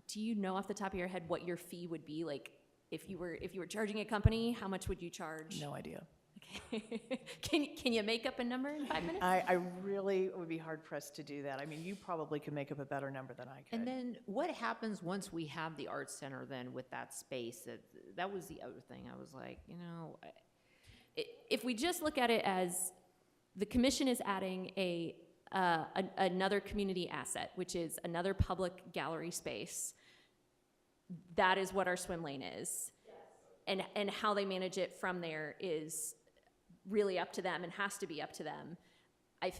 S4: do you know off the top of your head what your fee would be? Like, if you were charging a company, how much would you charge?
S5: No idea.
S4: Okay. Can you make up a number in 5 minutes?
S5: I really would be hard pressed to do that. I mean, you probably could make up a better number than I could.
S8: And then what happens once we have the art center then with that space? That was the other thing. I was like,
S4: If we just look at it as the commission is adding another community asset, which is another public gallery space, that is what our swim lane is. Yes. And how they manage it from there is really up to them and has to be up to them. I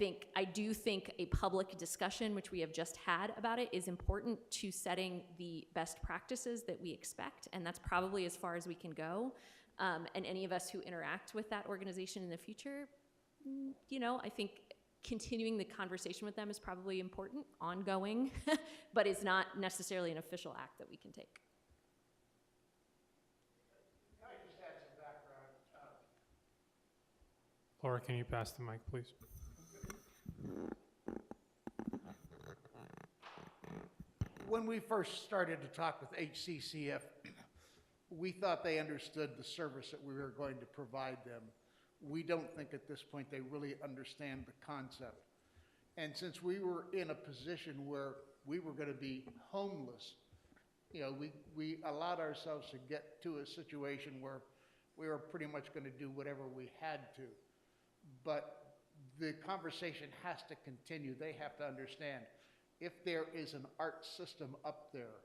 S4: do think a public discussion, which we have just had about it, is important to setting the best practices that we expect, and that's probably as far as we can go. And any of us who interact with that organization in the future, I think continuing the conversation with them is probably important, ongoing, but is not necessarily an official act that we can take.
S14: Can I just add some background?
S7: Laura, can you pass the mic, please?
S14: When we first started to talk with HCCF, we thought they understood the service that we were going to provide them. We don't think at this point they really understand the concept. And since we were in a position where we were going to be homeless, we allowed ourselves to get to a situation where we were pretty much going to do whatever we had to. But the conversation has to continue. They have to understand, if there is an art system up there,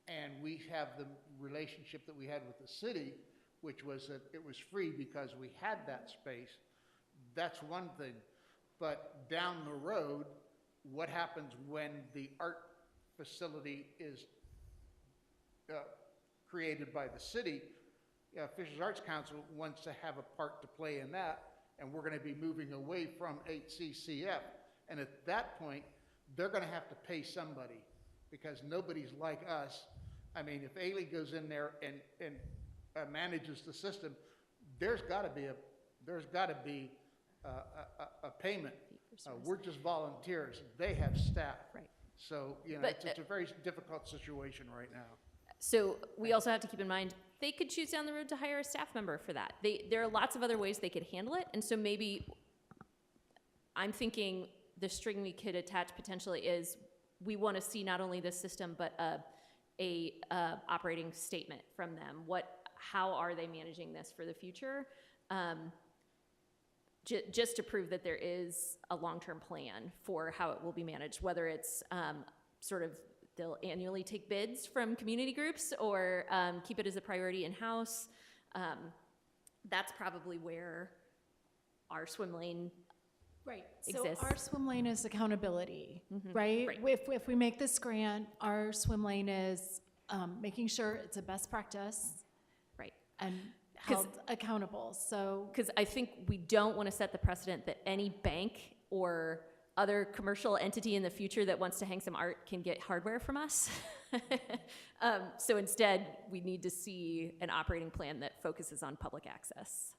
S14: and we have the relationship that we had with the city, which was that it was free because we had that space, that's one thing. But down the road, what happens when the art facility is created by the city? Fishers Arts Council wants to have a part to play in that, and we're going to be moving away from HCCF. And at that point, they're going to have to pay somebody, because nobody's like us. I mean, if Ailey goes in there and manages the system, there's got to be a payment. We're just volunteers. They have staff.
S4: Right.
S14: So,
S4: But,
S14: it's a very difficult situation right now.
S4: So we also have to keep in mind, they could choose down the road to hire a staff member for that. There are lots of other ways they could handle it, and so maybe I'm thinking the string we could attach potentially is, we want to see not only this system, but a operating statement from them. How are they managing this for the future? Just to prove that there is a long-term plan for how it will be managed, whether it's sort of they'll annually take bids from community groups, or keep it as a priority in-house. That's probably where our swim lane exists.
S3: So our swim lane is accountability,
S4: Mhm.
S3: right?
S4: Right.
S3: If we make this grant, our swim lane is making sure it's a best practice.
S4: Right.
S3: And held accountable, so.
S4: Because I think we don't want to set the precedent that any bank or other commercial entity in the future that wants to hang some art can get hardware from us. So instead, we need to see an operating plan that focuses on public access.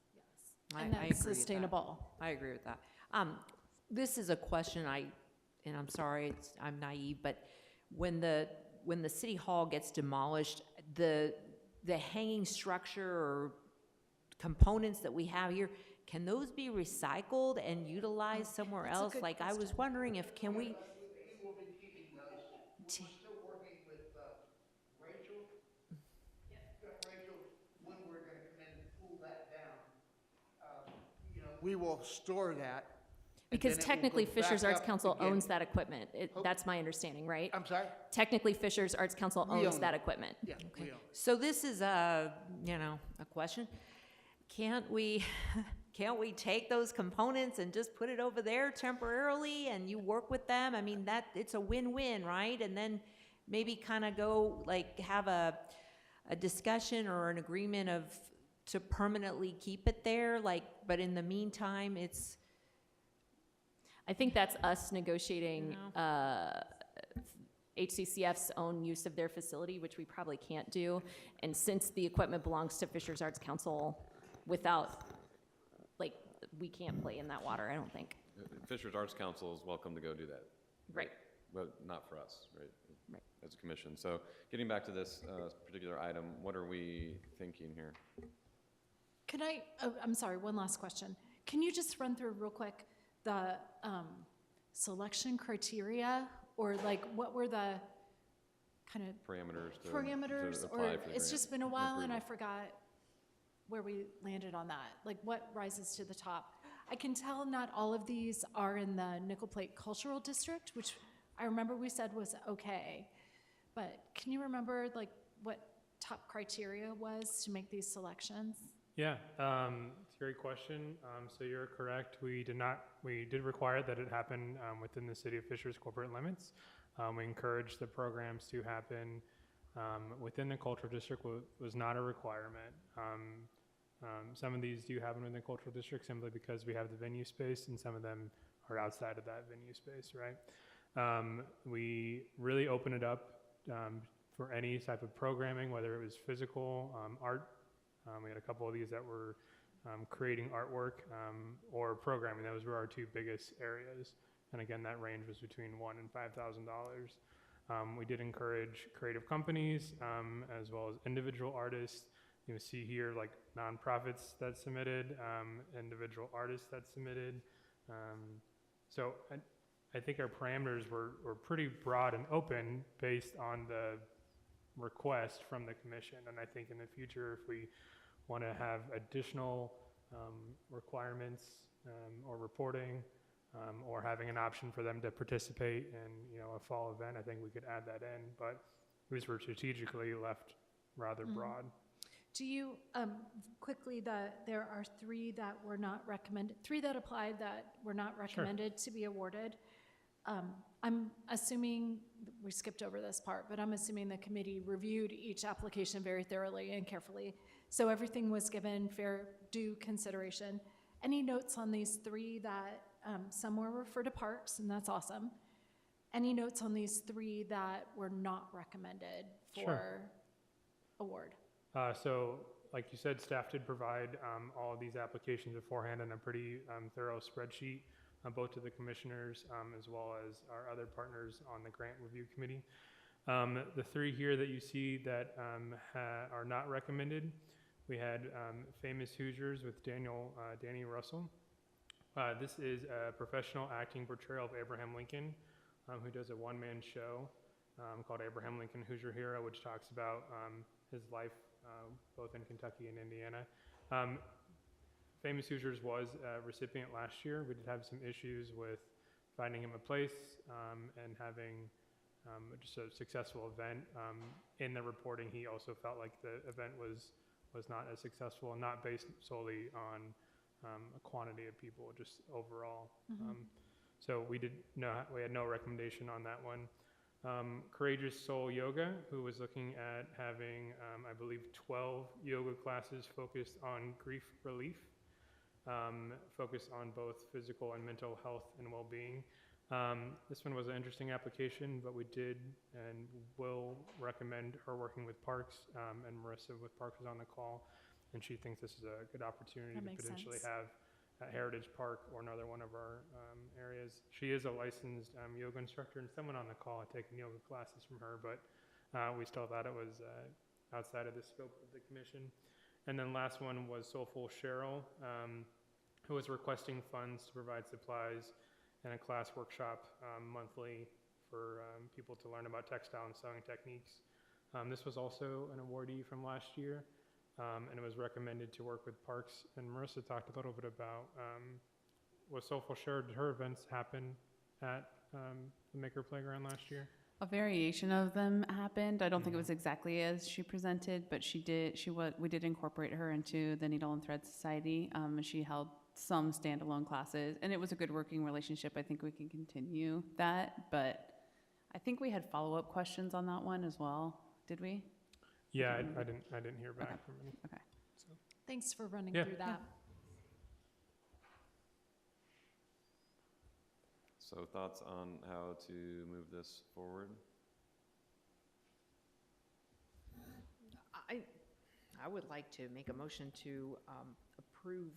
S3: And that's sustainable.
S8: I agree with that. This is a question and I'm sorry, I'm naive, but when the city hall gets demolished, the hanging structure or components that we have here, can those be recycled and utilized somewhere
S3: That's a
S8: else?
S3: good
S8: Like, I was wondering if, can we?
S14: We will be keeping those. We're still working with Rachel. Rachel, when we're going to come in and pull that down. We will store that.
S4: Because
S14: then it will
S4: technically
S14: go
S4: Fishers
S14: back
S4: Arts
S14: up
S4: Council
S14: again.
S4: owns that equipment.
S14: Oh.
S4: That's my understanding, right?
S14: I'm sorry?
S4: Technically Fishers Arts Council
S14: We
S4: owns
S14: own
S4: that
S14: it.
S4: equipment.
S14: Yeah, we own it.
S8: So this is a question. Can't we, can't we take those components and just put it over there temporarily and you work with them? I mean, it's a win-win, right? And then maybe kind of go, like, have a discussion or an agreement to permanently keep it there, like, but in the meantime,
S4: I think that's us negotiating HCCF's own use of their facility, which we probably can't do. And since the equipment belongs to Fishers Arts Council, we can't play in that water, I don't think.
S2: Fishers Arts Council is welcome to go do that.
S4: Right.
S2: But not for us, right?
S4: Right.
S2: As a commission. So getting back to this particular item, what are we thinking here?
S3: I'm sorry, one last question. Can you just run through real quick the selection criteria, or like what were the kind of
S2: Parameters to
S3: or
S2: apply for the
S3: it's
S2: grant
S3: just been a while and I
S2: approval.
S3: forgot where we landed on that. Like what rises to the top? I can tell not all of these are in the Nickel Plate Cultural District, which I remember we said was okay. But can you remember like what top criteria was to make these selections?
S7: Yeah, it's a great question. So you're correct. We did require that it happen within the City of Fishers corporate limits. We encouraged the programs to happen within the cultural district. Was not a requirement. Some of these do happen within the cultural district simply because we have the venue space, and some of them are outside of that venue space, right? We really open it up for any type of programming, whether it was physical, art. We had a couple of these that were creating artwork or programming. Those were our two biggest areas. And again, that range was between $1,000 and $5,000. We did encourage creative companies as well as individual artists. You see here like nonprofits that submitted, individual artists that submitted. So I think our parameters were pretty broad and open based on the request from the commission. And I think in the future, if we want to have additional requirements or reporting or having an option for them to participate in a fall event, I think we could add that in. But these were strategically left rather broad.
S3: Do you, quickly, there are three that were not recommended, three that applied that were not recommended to be awarded. I'm assuming, we skipped over this part, but I'm assuming the committee reviewed each application very thoroughly and carefully. So everything was given fair due consideration. Any notes on these three that, some were referred to parks, and that's awesome. Any notes on these three that were not recommended for award?
S7: So like you said, staff did provide all of these applications beforehand in a pretty thorough spreadsheet, both to the commissioners as well as our other partners on the grant review committee. The three here that you see that are not recommended, we had Famous Hoosiers with Danny Russell. This is a professional acting portrayal of Abraham Lincoln, who does a one-man show called Abraham Lincoln Hoosier Hero, which talks about his life both in Kentucky and Indiana. Famous Hoosiers was a recipient last year. We did have some issues with finding him a place and having just a successful event. In the reporting, he also felt like the event was not as successful and not based solely on a quantity of people, just overall. So we had no recommendation on that one. Courageous Soul Yoga, who was looking at having, I believe, 12 yoga classes focused on grief relief, focused on both physical and mental health and well-being. This one was an interesting application, but we did and will recommend her working with Parks, and Marissa with Parks was on the call, and she thinks this is a good opportunity to potentially have at Heritage Park or another one of our areas. She is a licensed yoga instructor, and someone on the call had taken yoga classes from her, but we still thought it was outside of the scope of the commission. And then last one was Soulful Cheryl, who was requesting funds to provide supplies and a class workshop monthly for people to learn about textile and sewing techniques. This was also an awardee from last year. And it was recommended to work with Parks, and Marissa talked a little bit about was soulful shared her events happen at the Maker Playground last year?
S13: A variation of them happened. I don't think it was exactly as she presented, but we did incorporate her into the Needle and Thread Society, and she held some standalone classes, and it was a good working relationship. I think we can continue that, but I think we had follow-up questions on that one as well. Did we?
S7: Yeah, I didn't hear back from any.
S13: Okay.
S7: So.
S3: Thanks for running
S7: Yeah.
S3: through that.
S2: So thoughts on how to move this forward?
S8: I would like to make a motion to approve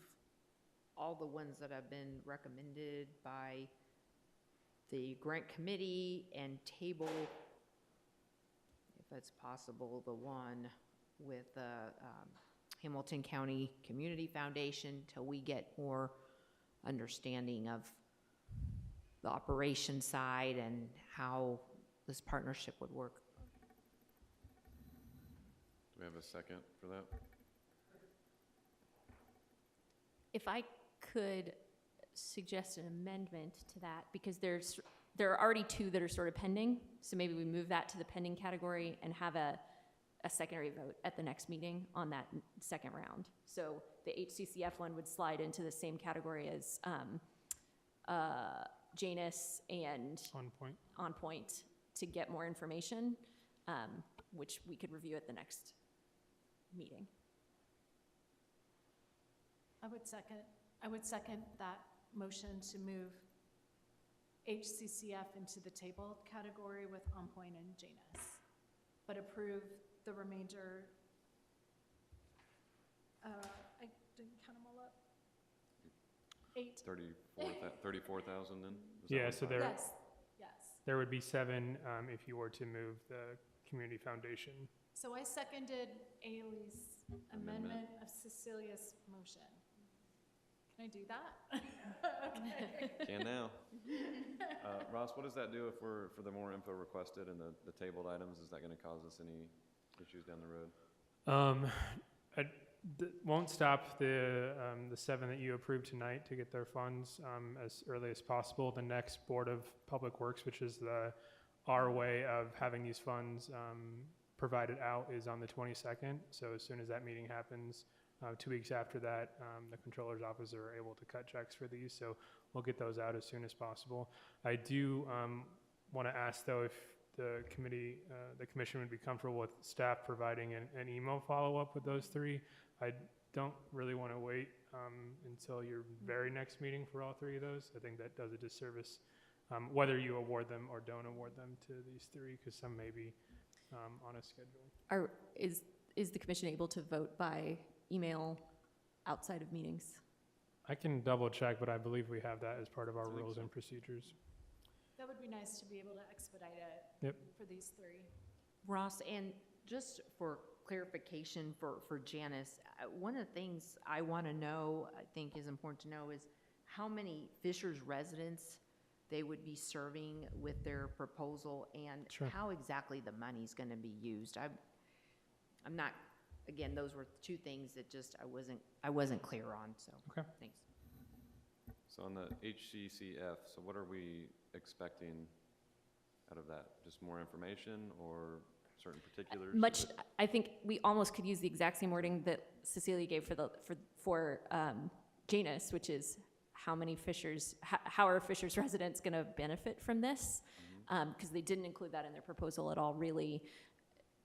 S8: all the ones that have been recommended by the grant committee and table, if it's possible, the one with the Hamilton County Community Foundation till we get more understanding of the operation side and how this partnership would work.
S2: Do we have a second for that?
S4: If I could suggest an amendment to that, because there are already two that are sort of pending, so maybe we move that to the pending category and have a secondary vote at the next meeting on that second round. So the HCCF one would slide into the same category as Janus and On Point to get more information, which we could review at the next meeting.
S3: I would second that motion to move HCCF into the table category with On Point and Janus, but approve the remainder. I didn't count them all up.
S2: 34,000 then?
S7: Yeah, so there,
S3: Yes.
S7: there would be 7 if you were to move the community foundation.
S3: So I seconded Ailey's amendment of Cecilia's motion. Can I do that? Okay.
S2: Can now. Ross, what does that do if for the more info requested and the tabled items? Is that going to cause us any issues down the road?
S7: Won't stop the 7 that you approved tonight to get their funds as early as possible. The next Board of Public Works, which is our way of having these funds provided out, is on the 22nd. So as soon as that meeting happens, 2 weeks after that, the controller's office are able to cut checks for these. So we'll get those out as soon as possible. I do want to ask though if the commission would be comfortable with staff providing an email follow-up with those 3. I don't really want to wait until your very next meeting for all 3 of those. I think that does a disservice, whether you award them or don't award them to these 3, because some may be on a schedule.
S4: Is the commission able to vote by email outside of meetings?
S7: I can double check, but I believe we have that as part of our rules and procedures.
S3: That would be nice to be able to expedite it for these 3.
S8: Ross, and just for clarification for Janice, one of the things I want to know, I think is important to know, is how many Fishers residents they would be serving with their proposal, and how exactly the money's going to be used. I'm not, again, those were 2 things that just I wasn't clear on, so thanks.
S2: So on the HCCF, so what are we expecting out of that? Just more information or certain particulars?
S4: I think we almost could use the exact same wording that Cecilia gave for Janus, which is how many Fishers, how are Fishers residents going to benefit from this? Because they didn't include that in their proposal at all, really.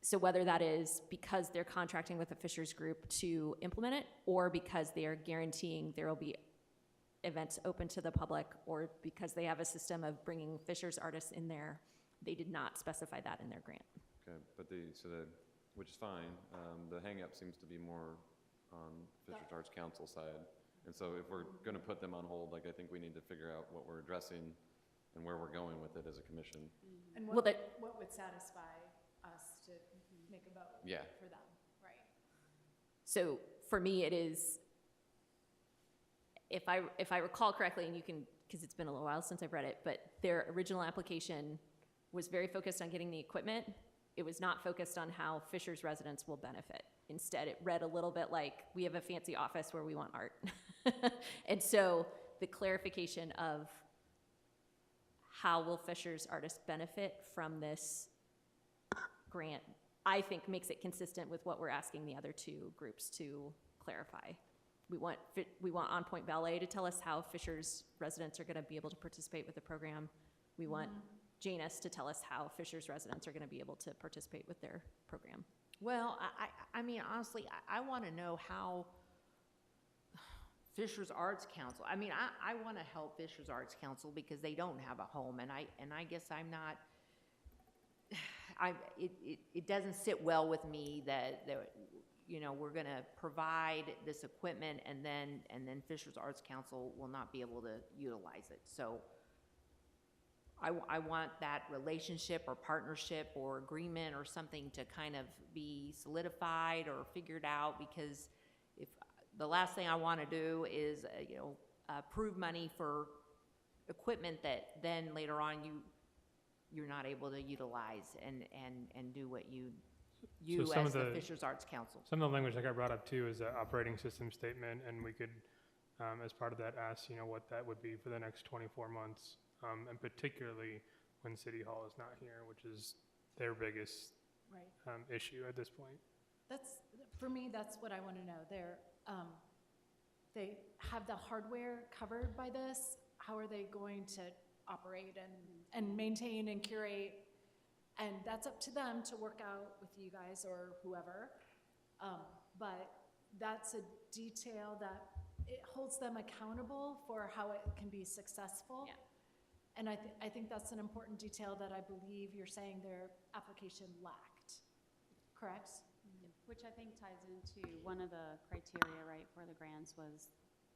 S4: So whether that is because they're contracting with a Fishers group to implement it, or because they are guaranteeing there will be events open to the public, or because they have a system of bringing Fishers artists in there, they did not specify that in their grant.
S2: Okay, but which is fine. The hang-up seems to be more on Fishers Arts Council side. And so if we're going to put them on hold, I think we need to figure out what we're addressing and where we're going with it as a commission.
S3: And what would satisfy us to make a vote for them, right?
S4: So for me, it is, if I recall correctly, and you can, because it's been a little while since I've read it, but their original application was very focused on getting the equipment. It was not focused on how Fishers residents will benefit. Instead, it read a little bit like, we have a fancy office where we want art. And so the clarification of how will Fisher's artists benefit from this grant, I think makes it consistent with what we're asking the other two groups to clarify. We want On Point Ballet to tell us how Fisher's residents are going to be able to participate with the program. We want Janus to tell us how Fisher's residents are going to be able to participate with their program.
S8: Well, I mean, honestly, I want to know how Fisher's Arts Council, I mean, I want to help Fisher's Arts Council because they don't have a home, and I guess I'm not, it doesn't sit well with me that you know, we're going to provide this equipment and then Fisher's Arts Council will not be able to utilize it. So I want that relationship or partnership or agreement or something to kind of be solidified or figured out, because if the last thing I want to do is, you know, approve money for equipment that then later on you're not able to utilize and do what you as the Fisher's Arts Council.
S7: Some of the language that got brought up too is an operating system statement, and we could, as part of that, ask, you know, what that would be for the next 24 months, and particularly when City Hall is not here, which is their biggest issue at this point.
S3: For me, that's what I want to know. They have the hardware covered by this. How are they going to operate and maintain and curate? And that's up to them to work out with you guys or whoever. But that's a detail that it holds them accountable for how it can be successful.
S4: Yeah.
S3: And I think that's an important detail that I believe you're saying their application lacked, correct?
S1: Which I think ties into one of the criteria, right, for the grants was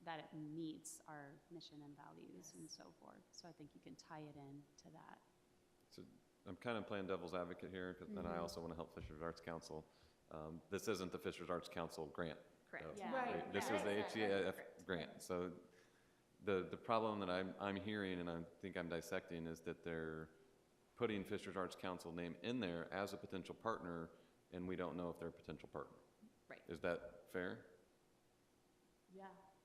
S1: that it meets our mission and values and so forth. So I think you can tie it in to that.
S2: So I'm kind of playing devil's advocate here, and I also want to help Fisher's Arts Council. This isn't the Fisher's Arts Council grant.
S4: Correct.
S2: though.
S1: Yeah.
S3: Right.
S2: This is the HEAF grant. So the problem that I'm hearing, and I think I'm dissecting, is that they're putting Fisher's Arts Council name in there as a potential partner, and we don't know if they're a potential partner.
S4: Right.
S2: Is that fair?
S3: Yeah.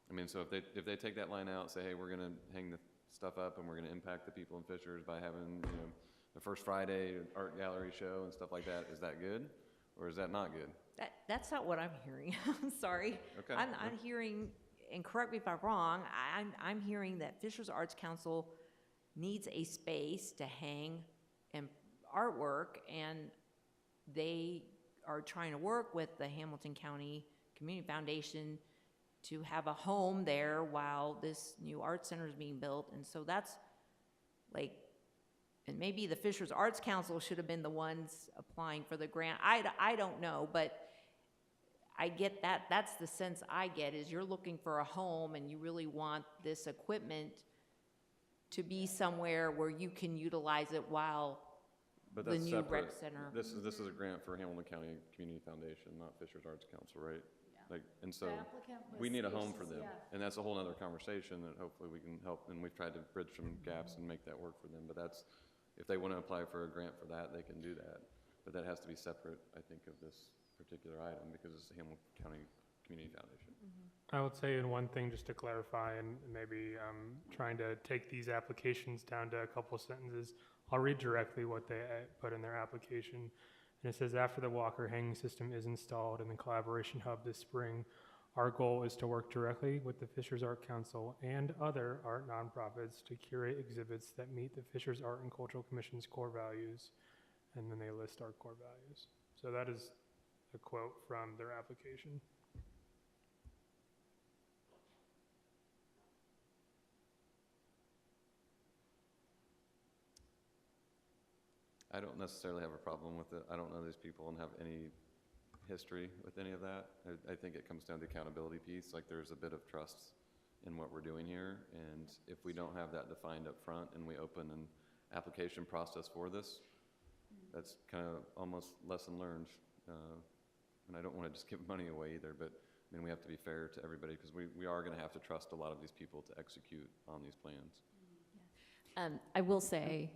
S2: I mean, so if they take that line out, say, hey, we're going to hang the stuff up and we're going to impact the people in Fishers by having, you know, the first Friday art gallery show and stuff like that, is that good or is that not good?
S8: That's not what I'm hearing. I'm sorry.
S2: Okay.
S8: I'm hearing, and correct me if I'm wrong, I'm hearing that Fisher's Arts Council needs a space to hang artwork, and they are trying to work with the Hamilton County Community Foundation to have a home there while this new art center is being built. And so that's like, and maybe the Fisher's Arts Council should have been the ones applying for the grant. I don't know, but I get that. That's the sense I get, is you're looking for a home and you really want this equipment to be somewhere where you can utilize it while
S2: But
S8: the
S2: that's
S8: new
S2: separate.
S8: rec center.
S2: This is a grant for Hamilton County Community Foundation, not Fisher's Arts Council, right? Like, and so
S3: The applicant was
S2: we need a home for
S3: spacious,
S2: them.
S3: yeah.
S2: And that's a whole other conversation that hopefully we can help, and we've tried to bridge some gaps and make that work for them. But that's, if they want to apply for a grant for that, they can do that. But that has to be separate, I think, of this particular item because it's the Hamilton County Community Foundation.
S7: I would say in one thing, just to clarify, and maybe trying to take these applications down to a couple sentences, I'll read directly what they put in their application. And it says, after the Walker hanging system is installed in the collaboration hub this spring, our goal is to work directly with the Fisher's Art Council and other art nonprofits to curate exhibits that meet the Fisher's Art and Cultural Commission's core values. And then they list our core values. So that is a quote from their application.
S2: I don't necessarily have a problem with it. I don't know these people and have any history with any of that. I think it comes down to the accountability piece. Like, there's a bit of trust in what we're doing here, and if we don't have that defined up front and we open an application process for this, that's kind of almost lesson learned. And I don't want to just give money away either, but I mean, we have to be fair to everybody because we are going to have to trust a lot of these people to execute on these plans.
S4: I will say,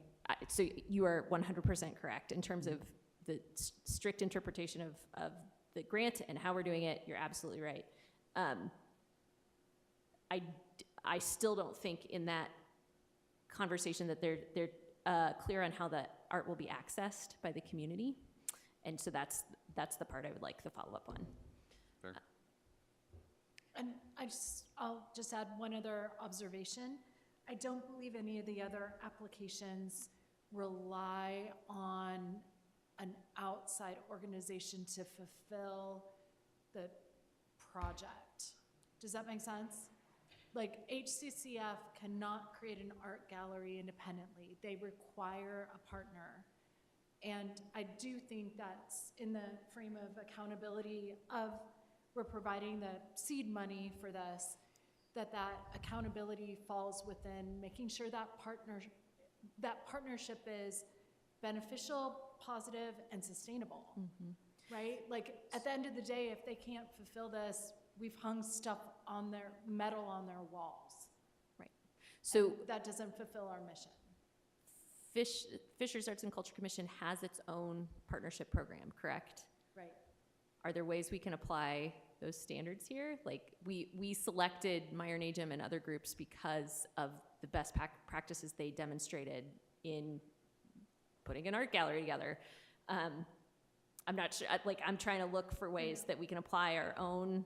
S4: so you are 100% correct in terms of the strict interpretation of the grant and how we're doing it. You're absolutely right. I still don't think in that conversation that they're clear on how the art will be accessed by the community. And so that's the part I would like the follow-up on.
S2: Fair.
S3: And I'll just add one other observation. I don't believe any of the other applications rely on an outside organization to fulfill the project. Does that make sense? Like HCCF cannot create an art gallery independently. They require a partner. And I do think that's in the frame of accountability of we're providing the seed money for this, that accountability falls within making sure that partnership is beneficial, positive, and sustainable, right? Like at the end of the day, if they can't fulfill this, we've hung stuff on their metal on their walls.
S4: Right. So
S3: and that doesn't fulfill our mission.
S4: Fishers Arts and Culture Commission has its own partnership program, correct?
S3: Right.
S4: Are there ways we can apply those standards here? Like we selected Meyer Najum and other groups because of the best practices they demonstrated in putting an art gallery together. I'm not sure, I'm trying to look for ways that we can apply our own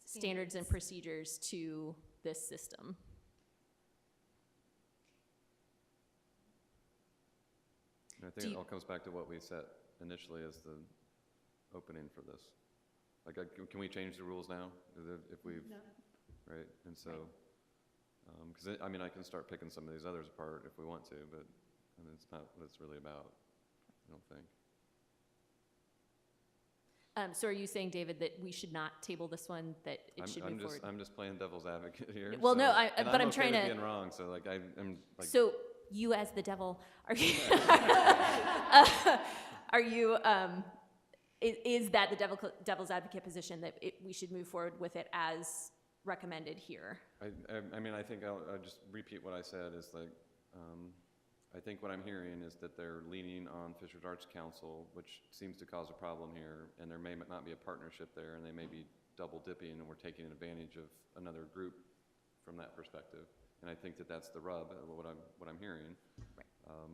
S4: standards and procedures to this system.
S2: And I think it all comes back to what we set initially as the opening for this. Like, can we change the rules now? If we've,
S3: No.
S2: right? And so, because I mean, I can start picking some of these others apart if we want to, but I mean, it's not what it's really about, I don't think.
S4: So are you saying, David, that we should not table this one, that it should move forward?
S2: I'm just playing devil's advocate here.
S4: Well,
S2: so,
S4: no,
S2: but
S4: I'm
S2: okay
S4: trying
S2: with
S4: to.
S2: being wrong, so like I'm like.
S4: So you, as the devil, are you? Are you? Is that the devil's advocate position that we should move forward with it as recommended here?
S2: I mean, I think I'll just repeat what I said. Is like, I think what I'm hearing is that they're leaning on Fishers Arts Council, which seems to cause a problem here, and there may not be a partnership there, and they may be double dipping, and we're taking advantage of another group from that perspective. And I think that that's the rub, what I'm hearing.
S4: Right.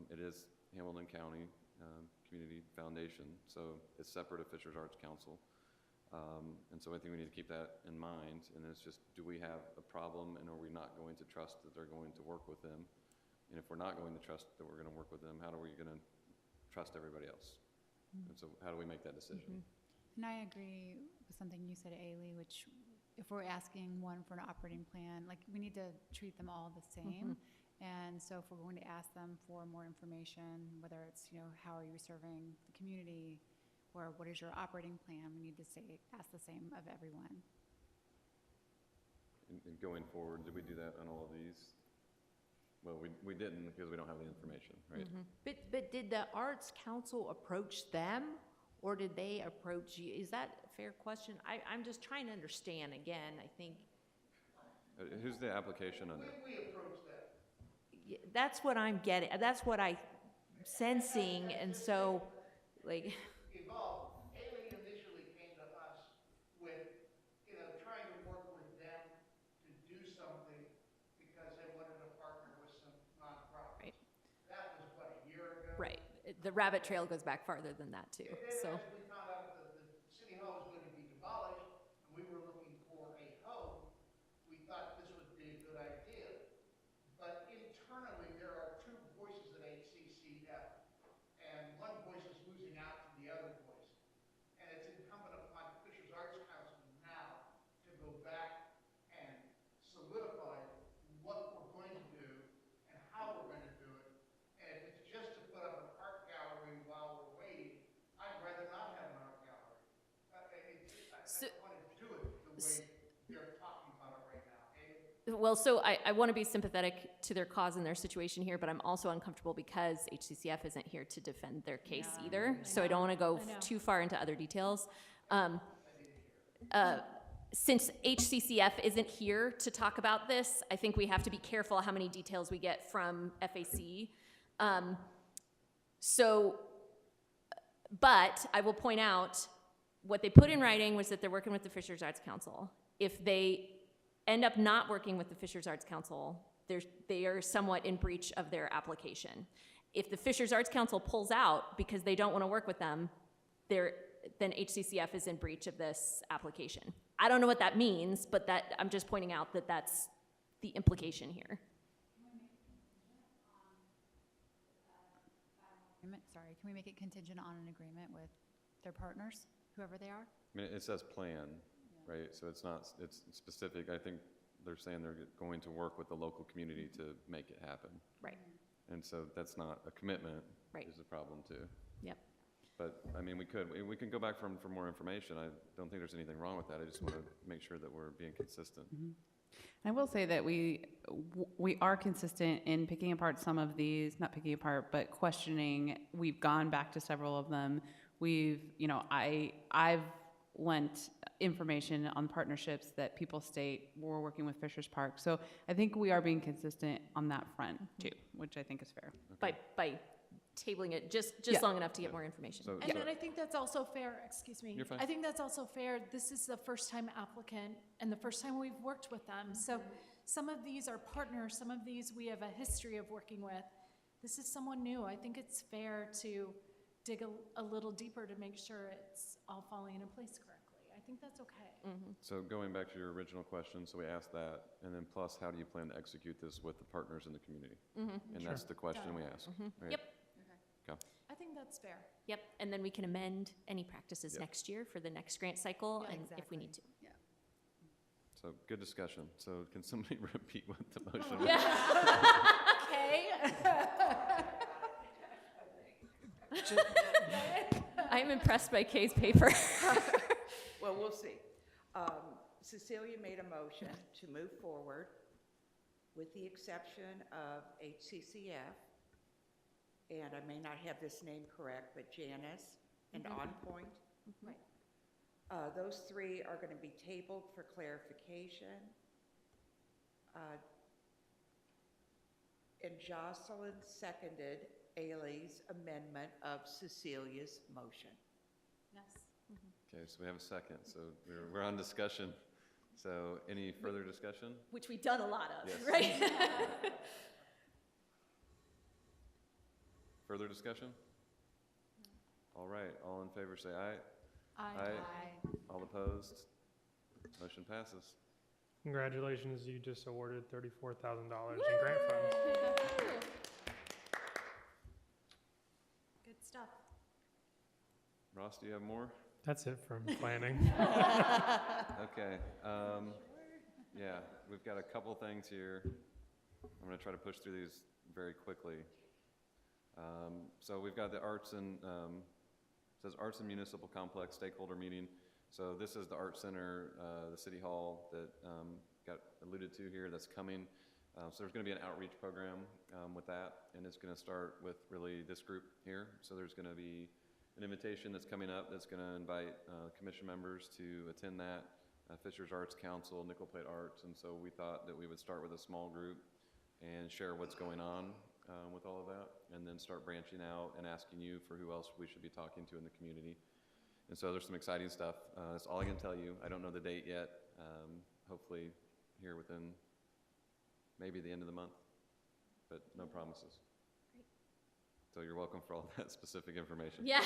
S2: It is Hamilton County Community Foundation, so it's separate of Fishers Arts Council. And so I think we need to keep that in mind, and it's just, do we have a problem, and are we not going to trust that they're going to work with them? And if we're not going to trust that we're going to work with them, how are we going to trust everybody else? And so how do we make that decision?
S9: And I agree with something you said, Ailey, which if we're asking one for an operating plan, like we need to treat them all the same. And so if we're going to ask them for more information, whether it's, how are you serving the community, or what is your operating plan, we need to ask the same of everyone.
S2: And going forward, did we do that on all of these? Well, we didn't because we don't have the information, right?
S8: But did the Arts Council approach them, or did they approach you? Is that a fair question? I'm just trying to understand again, I think.
S2: Who's the application under?
S14: We approached that.
S8: That's what I'm getting, that's what I'm sensing, and so, like.
S14: Evolved. Ailey initially came to us with, trying to work with them to do something because they wanted to partner with some nonprofits.
S4: Right.
S14: That was, what, a year ago?
S4: Right. The rabbit trail goes back farther than that too.
S14: And then
S4: So.
S14: as we found out that the city hall was going to be demolished, and we were looking for a home, we thought this would be a good idea. But internally, there are two voices at HCCF, and one voice is losing out to the other voice. And it's incumbent upon Fishers Arts Council now to go back and solidify what we're going to do and how we're going to do it. And if it's just to put up an art gallery while we're waiting, I'd rather not have an art gallery. I want to do it the way they're talking about it right now.
S4: Well, so I want to be sympathetic to their cause and their situation here, but I'm also uncomfortable because HCCF isn't here to defend their case either. So I don't want to go too far into other details. Since HCCF isn't here to talk about this, I think we have to be careful how many details we get from FAC. But I will point out what they put in writing was that they're working with the Fishers Arts Council. If they end up not working with the Fishers Arts Council, they are somewhat in breach of their application. If the Fishers Arts Council pulls out because they don't want to work with them, then HCCF is in breach of this application. I don't know what that means, but I'm just pointing out that that's the implication here.
S9: Sorry, can we make it contingent on an agreement with their partners, whoever they are?
S2: I mean, it says plan, right? So it's not, it's specific. I think they're saying they're going to work with the local community to make it happen.
S4: Right.
S2: And so that's not a commitment,
S4: Right.
S2: is a problem too.
S4: Yep.
S2: But, I mean, we can go back for more information. I don't think there's anything wrong with that. I just want to make sure that we're being consistent.
S13: I will say that we are consistent in picking apart some of these, not picking apart, but questioning. We've gone back to several of them. I've lent information on partnerships that people state we're working with Fishers Park. So I think we are being consistent on that front too, which I think is fair.
S2: Okay.
S4: By tabling it just long enough to get more information.
S2: So,
S3: And then I think that's also fair, excuse me.
S2: You're fine.
S3: I think that's also fair. This is the first time applicant and the first time we've worked with them. So some of these are partners, some of these we have a history of working with. This is someone new. I think it's fair to dig a little deeper to make sure it's all falling into place correctly. I think that's okay.
S2: So going back to your original question, so we asked that, and then plus, how do you plan to execute this with the partners in the community? And that's the question we asked. Right?
S4: Yep.
S2: Okay.
S3: I think that's fair.
S4: Yep, and then we can amend any practices
S2: Yep.
S4: next year for the next grant cycle,
S9: Yeah,
S4: and if we
S9: exactly.
S4: need to.
S9: Yeah.
S2: So good discussion. So can somebody repeat what the motion was?
S3: Okay.
S4: I am impressed by Kay's paper.
S6: Well, we'll see. Cecilia made a motion to move forward with the exception of HCCF, and I may not have this name correct, but Janice and On Point.
S4: Right.
S6: Those three are going to be tabled for clarification. And Jocelyn seconded Ailey's amendment of Cecilia's motion.
S3: Yes.
S2: Okay, so we have a second. So we're on discussion. So any further discussion?
S4: Which we've done a lot of,
S2: Yes.
S4: right?
S2: Further discussion? All right, all in favor say aye.
S3: Aye.
S2: All opposed? Motion passes.
S7: Congratulations, you just awarded $34,000 in grant funds.
S3: Good stuff.
S2: Ross, do you have more?
S7: That's it from planning.
S2: Okay. Yeah, we've got a couple things here. I'm going to try to push through these very quickly. So we've got the Arts and says Arts and Municipal Complex Stakeholder Meeting. So this is the Art Center, the City Hall that got alluded to here that's coming. So there's going to be an outreach program with that, and it's going to start with really this group here. So there's going to be an invitation that's coming up that's going to invite commission members to attend that. Fishers Arts Council, Nickel Plate Arts, and so we thought that we would start with a small group and share what's going on with all of that, and then start branching out and asking you for who else we should be talking to in the community. And so there's some exciting stuff. That's all I can tell you. I don't know the date yet. Hopefully here within maybe the end of the month, but no promises.
S4: Great.
S2: So you're welcome for all that specific information.
S4: Yeah.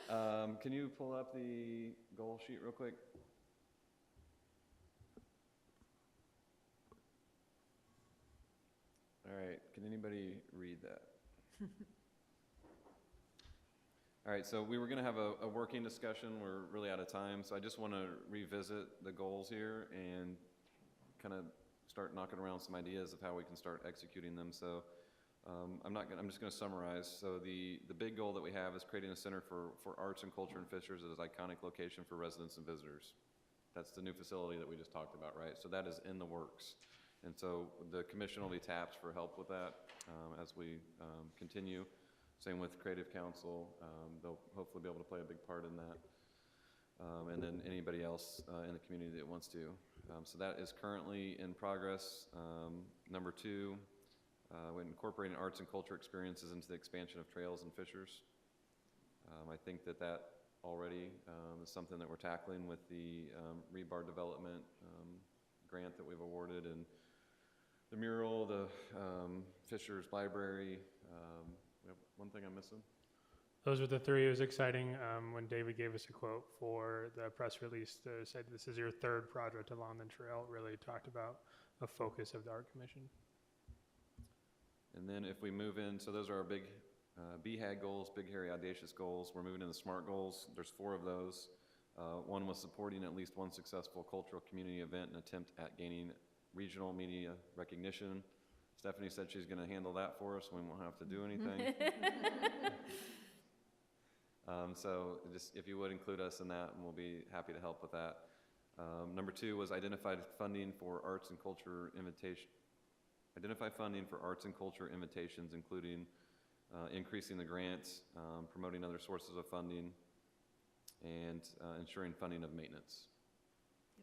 S2: Can you pull up the goal sheet real quick? All right, can anybody read that? All right, so we were going to have a working discussion. We're really out of time, so I just want to revisit the goals here and kind of start knocking around some ideas of how we can start executing them. So I'm just going to summarize. So the big goal that we have is creating a center for arts and culture in Fishers as an iconic location for residents and visitors. That's the new facility that we just talked about, right? So that is in the works. And so the commission will be tapped for help with that as we continue. Same with Creative Council. They'll hopefully be able to play a big part in that. And then anybody else in the community that wants to. So that is currently in progress. Number two, when incorporating arts and culture experiences into the expansion of trails and Fishers. I think that already is something that we're tackling with the rebar development grant that we've awarded, and the mural, the Fisher's Library. We have one thing I'm missing.
S7: Those are the three. It was exciting when David gave us a quote for the press release to say this is your third project along the trail. Really talked about a focus of the Art Commission.
S2: And then if we move in, so those are our big BHAG goals, big, hairy, audacious goals. We're moving into SMART goals. There's 4 of those. One was supporting at least one successful cultural community event and attempt at gaining regional media recognition. Stephanie said she's going to handle that for us. We won't have to do anything. So just if you would include us in that, and we'll be happy to help with that. Number 2 was identify funding for arts and culture invitation. Identify funding for arts and culture invitations, including increasing the grants, promoting other sources of funding, and ensuring funding of maintenance.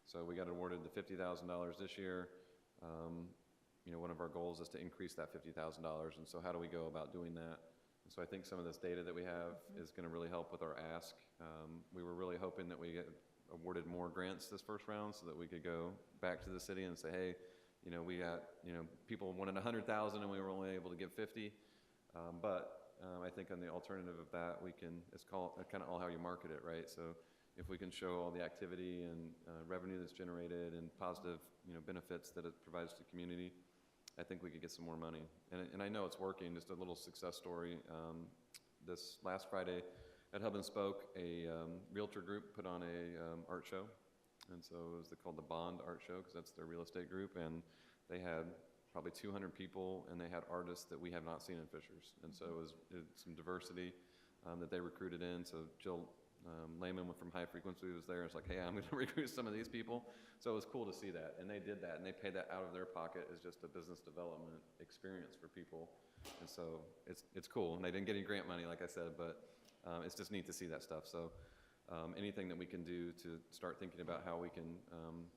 S2: So we got awarded the $50,000 this year. One of our goals is to increase that $50,000, and so how do we go about doing that? And so I think some of this data that we have is going to really help with our ask. We were really hoping that we get awarded more grants this first round so that we could go back to the city and say, hey, we got, people wanted 100,000 and we were only able to give 50. But I think on the alternative of that, it's kind of all how you market it, right? So if we can show all the activity and revenue that's generated and positive, benefits that it provides to the community, I think we could get some more money. And I know it's working. Just a little success story. This last Friday at Hub and Spoke, a realtor group put on a art show. And so it was called the Bond Art Show, because that's their real estate group. And they had probably 200 people, and they had artists that we have not seen in Fishers. And so it was some diversity that they recruited in. So Jill Lehman from High Frequency was there. It's like, hey, I'm going to recruit some of these people. So it was cool to see that. And they did that, and they paid that out of their pocket as just a business development experience for people. And so it's cool. And they didn't get any grant money, like I said, but it's just neat to see that stuff. So anything that we can do to start thinking about how we can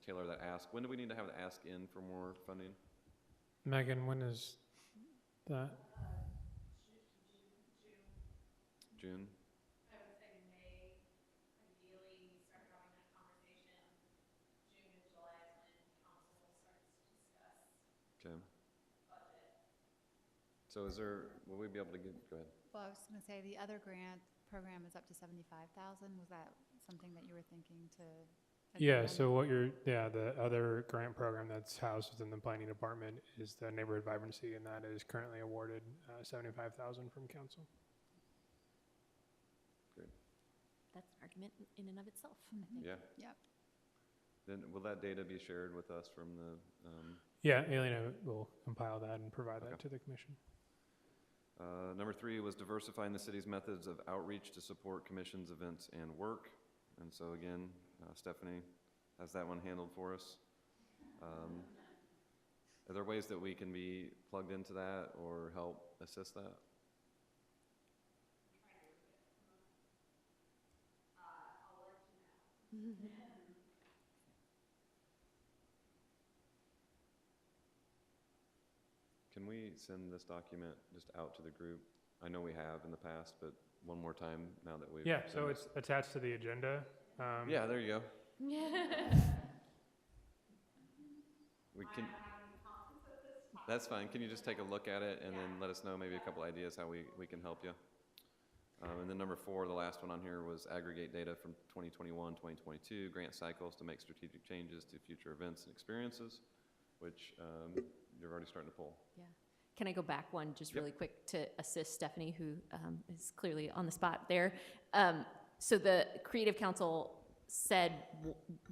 S2: tailor that ask. When do we need to have the ask in for more funding?
S7: Megan, when is that?
S2: June?
S4: I would say May. Ideally, start having that conversation. June and July is when council starts to discuss
S2: Okay.
S4: budget.
S2: So will we be able to go ahead?
S9: Well, I was going to say the other grant program is up to 75,000. Was that something that you were thinking to?
S7: Yeah, so the other grant program that's housed within the planning department is the neighborhood vibrancy, and that is currently awarded $75,000 from council.
S2: Great.
S4: That's an argument in and of itself, I think.
S2: Yeah.
S9: Yep.
S2: Then will that data be shared with us from the?
S7: Yeah, Elena will compile that and provide that to the commission.
S2: Number 3 was diversifying the city's methods of outreach to support commissions, events, and work. And so again, Stephanie has that one handled for us. Are there ways that we can be plugged into that or help assist that?
S4: I'll let you know.
S2: Can we send this document just out to the group? I know we have in the past, but one more time now that we've.
S7: Yeah, so it's attached to the agenda.
S2: Yeah, there you go. We can. That's fine. Can you just take a look at it and then let us know maybe a couple ideas how we can help you? And then number 4, the last one on here was aggregate data from 2021, 2022, grant cycles to make strategic changes to future events and experiences, which you're already starting to pull.
S4: Yeah. Can I go back one just really quick to assist Stephanie, who is clearly on the spot there? So the Creative Council said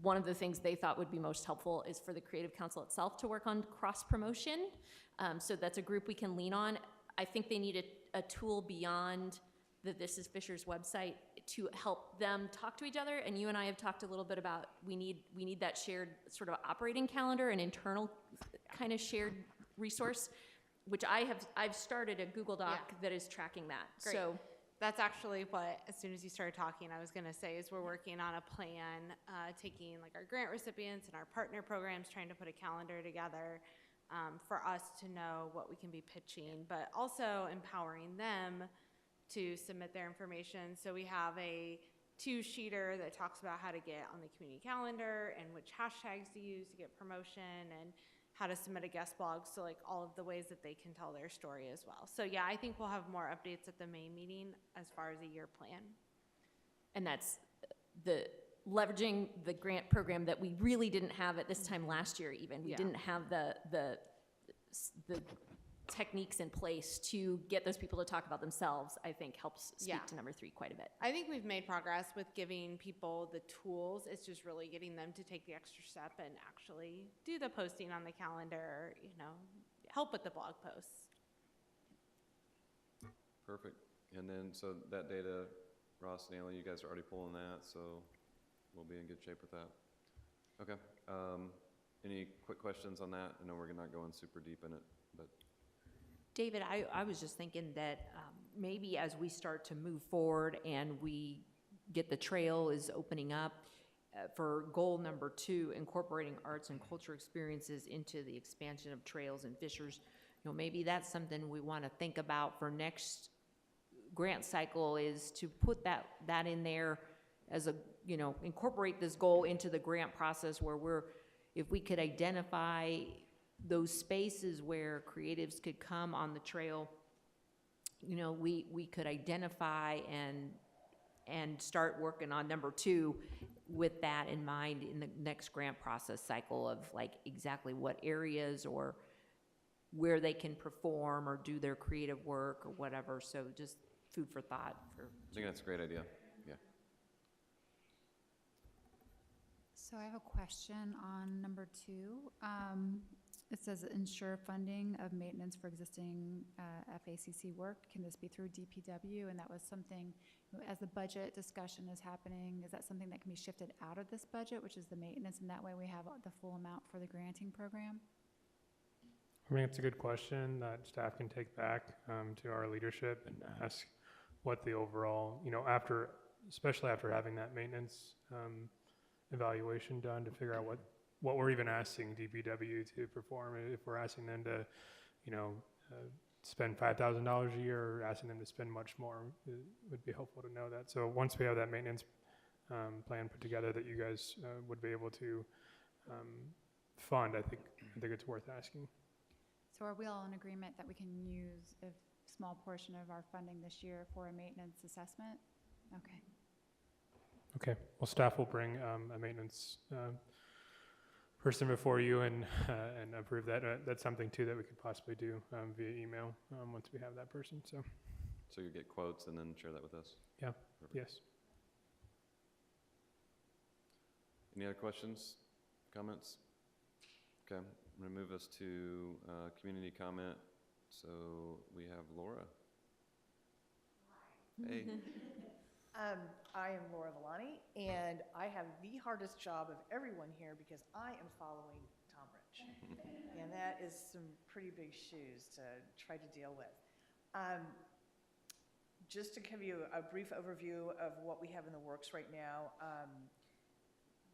S4: one of the things they thought would be most helpful is for the Creative Council itself to work on cross-promotion. So that's a group we can lean on. I think they need a tool beyond the This Is Fishers website to help them talk to each other. And you and I have talked a little bit about we need that shared sort of operating calendar, an internal kind of shared resource, which I've started a Google Doc that is tracking that.
S12: Great.
S4: So
S12: that's actually what, as soon as you started talking, I was going to say is we're working on a plan, taking like our grant recipients and our partner programs, trying to put a calendar together for us to know what we can be pitching, but also empowering them to submit their information. So we have a two-sheeter that talks about how to get on the community calendar and which hashtags to use to get promotion and how to submit a guest blog. So like all of the ways that they can tell their story as well. So yeah, I think we'll have more updates at the May meeting as far as a year plan.
S4: And that's the leveraging the grant program that we really didn't have at this time last year even. We
S12: Yeah.
S4: didn't have the techniques in place to get those people to talk about themselves, I think helps speak
S12: Yeah.
S4: to number 3 quite a bit.
S12: I think we've made progress with giving people the tools. It's just really getting them to take the extra step and actually do the posting on the calendar, you know, help with the blog posts.
S2: Perfect. And then, so that data, Ross and Ailey, you guys are already pulling that, so we'll be in good shape with that. Okay. Any quick questions on that? I know we're not going super deep in it, but.
S8: David, I was just thinking that maybe as we start to move forward and we get the trail is opening up, for goal number 2, incorporating arts and culture experiences into the expansion of trails and fissures, you know, maybe that's something we want to think about for next grant cycle, is to put that in there as a, you know, incorporate this goal into the grant process where if we could identify those spaces where creatives could come on the trail, you know, we could identify and start working on number 2 with that in mind in the next grant process cycle of like exactly what areas or where they can perform or do their creative work or whatever. So just food for thought.
S2: I think that's a great idea. Yeah.
S9: So I have a question on number 2. It says ensure funding of maintenance for existing FACC work. Can this be through DPW? And that was something, you know, as the budget discussion is happening, is that something that can be shifted out of this budget, which is the maintenance, and that way we have the full amount for the granting program?
S7: I mean, it's a good question that staff can take back to our leadership and ask what the overall, you know, especially after having that maintenance evaluation done, to figure out what we're even asking DPW to perform. If we're asking them to, you know, spend $5,000 a year, or asking them to spend much more, it would be helpful to know that. So once we have that maintenance plan put together that you guys would be able to fund, I think it's worth asking.
S9: So are we all in agreement that we can use a small portion of our funding this year for a maintenance assessment? Okay.
S7: Okay, well, staff will bring a maintenance person before you and approve that. That's something too that we could possibly do via email once we have that person. So
S2: you get quotes and then share that with us.
S7: Yeah.
S2: Perfect.
S7: Yes.
S2: Any other questions, comments? Okay, I'm gonna move us to community comment. So we have Laura. Hey.
S5: I am Laura Villani, and I have the hardest job of everyone here because I am following Tom Rich. And that is some pretty big shoes to try to deal with. Just to give you a brief overview of what we have in the works right now,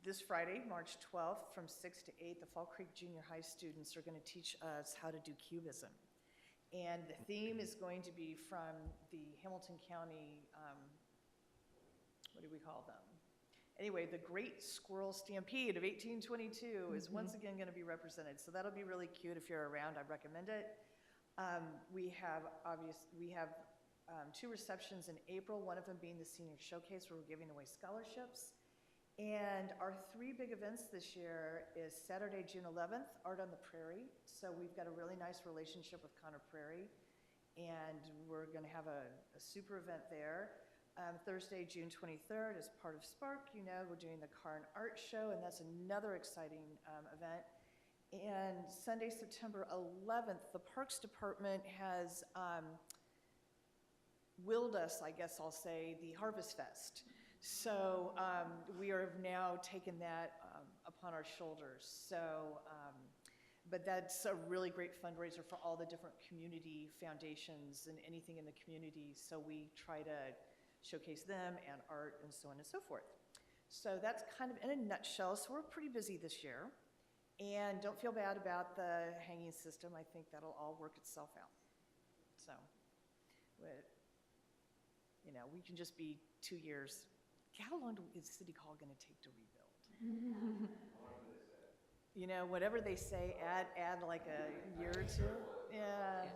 S5: this Friday, March 12th, from 6 to 8, the Fall Creek Junior High students are going to teach us how to do cubism. And the theme is going to be from the Hamilton County, what do we call them? Anyway, the Great Squirrel Stampede of 1822 is once again going to be represented. So that'll be really cute. If you're around, I recommend it. We have 2 receptions in April, one of them being the Senior Showcase, where we're giving away scholarships. And our 3 big events this year is Saturday, June 11th, Art on the Prairie. So we've got a really nice relationship with Connor Prairie, and we're going to have a super event there. Thursday, June 23rd, as part of Spark, you know, we're doing the Car and Art Show, and that's another exciting event. And Sunday, September 11th, the Parks Department has willed us, I guess I'll say, the Harvest Fest. So we are now taking that upon our shoulders. So, but that's a really great fundraiser for all the different community foundations and anything in the community. So we try to showcase them and art and so on and so forth. So that's kind of in a nutshell. So we're pretty busy this year. And don't feel bad about the hanging system. I think that'll all work itself out. So, you know, we can just be 2 years how long is City Hall gonna take to rebuild? You know, whatever they say, add like a year or two, yeah.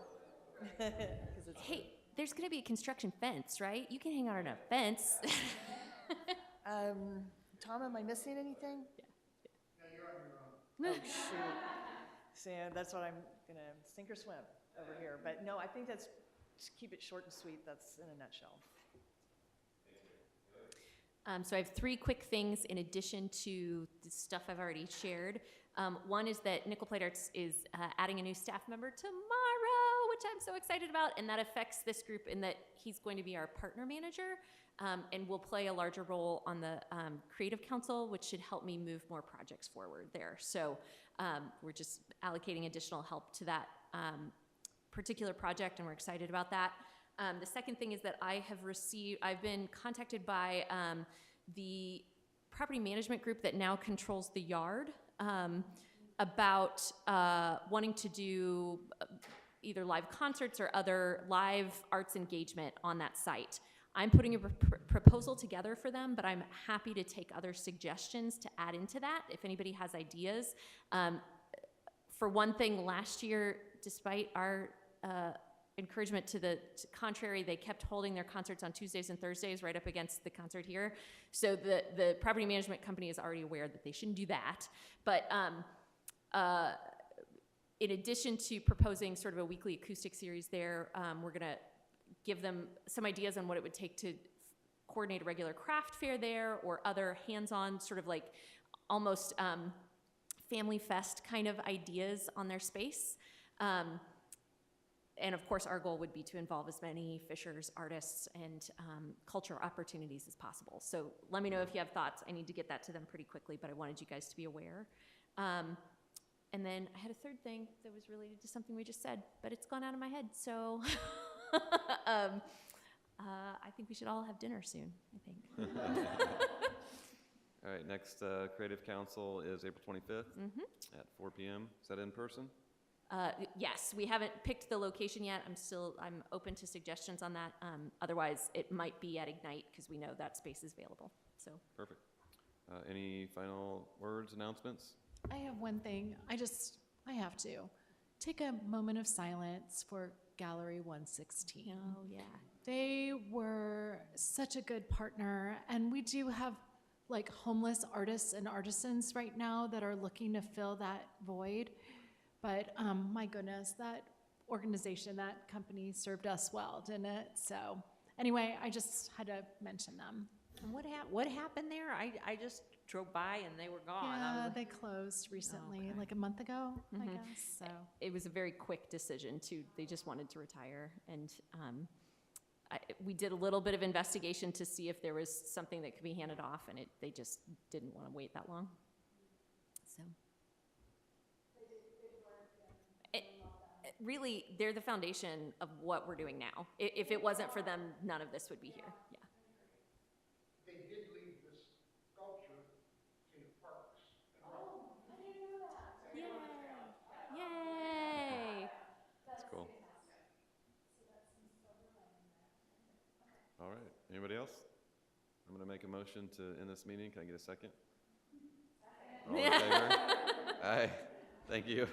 S5: 'Cause it's-
S4: Hey, there's gonna be a construction fence, right? You can hang out on a fence.
S5: Tom, am I missing anything?
S14: No, you're on your own.
S5: Oh, shoot. So that's what I'm gonna sink or swim over here. But no, I think that's, just keep it short and sweet. That's in a nutshell.
S4: So I have 3 quick things in addition to the stuff I've already shared. One is that Nickel Plate Arts is adding a new staff member tomorrow, which I'm so excited about, and that affects this group in that he's going to be our partner manager and will play a larger role on the Creative Council, which should help me move more projects forward there. So we're just allocating additional help to that particular project, and we're excited about that. The second thing is that I've been contacted by the property management group that now controls the yard about wanting to do either live concerts or other live arts engagement on that site. I'm putting a proposal together for them, but I'm happy to take other suggestions to add into that if anybody has ideas. For one thing, last year, despite our encouragement to the contrary, they kept holding their concerts on Tuesdays and Thursdays right up against the concert here. So the property management company is already aware that they shouldn't do that. But in addition to proposing sort of a weekly acoustic series there, we're gonna give them some ideas on what it would take to coordinate a regular craft fair there or other hands-on sort of like almost family fest kind of ideas on their space. And of course, our goal would be to involve as many fishers, artists, and cultural opportunities as possible. So let me know if you have thoughts. I need to get that to them pretty quickly, but I wanted you guys to be aware. And then I had a third thing that was related to something we just said, but it's gone out of my head. So I think we should all have dinner soon, I think.
S2: All right, next Creative Council is April 25th at 4 p.m. Is that in person?
S4: Yes, we haven't picked the location yet. I'm open to suggestions on that. Otherwise, it might be at Ignite because we know that space is available. So
S2: perfect. Any final words, announcements?
S3: I have one thing. I have to take a moment of silence for Gallery 116.
S4: Oh, yeah.
S3: They were such a good partner, and we do have like homeless artists and artisans right now that are looking to fill that void. But my goodness, that organization, that company served us well, didn't it? So anyway, I just had to mention them.
S8: And what happened there? I just drove by and they were gone.
S3: Yeah, they closed recently, like a month ago, I guess. So
S4: it was a very quick decision they just wanted to retire. And we did a little bit of investigation to see if there was something that could be handed off, and they just didn't want to wait that long. So. Really, they're the foundation of what we're doing now. If it wasn't for them, none of this would be here. Yeah.
S14: They did leave this sculpture in the parks.
S4: Oh, I didn't know that. Yay! Yay!
S2: That's cool. All right. Anybody else? I'm going to make a motion to end this meeting. Can I get a second? All in favor? Aye. Thank you.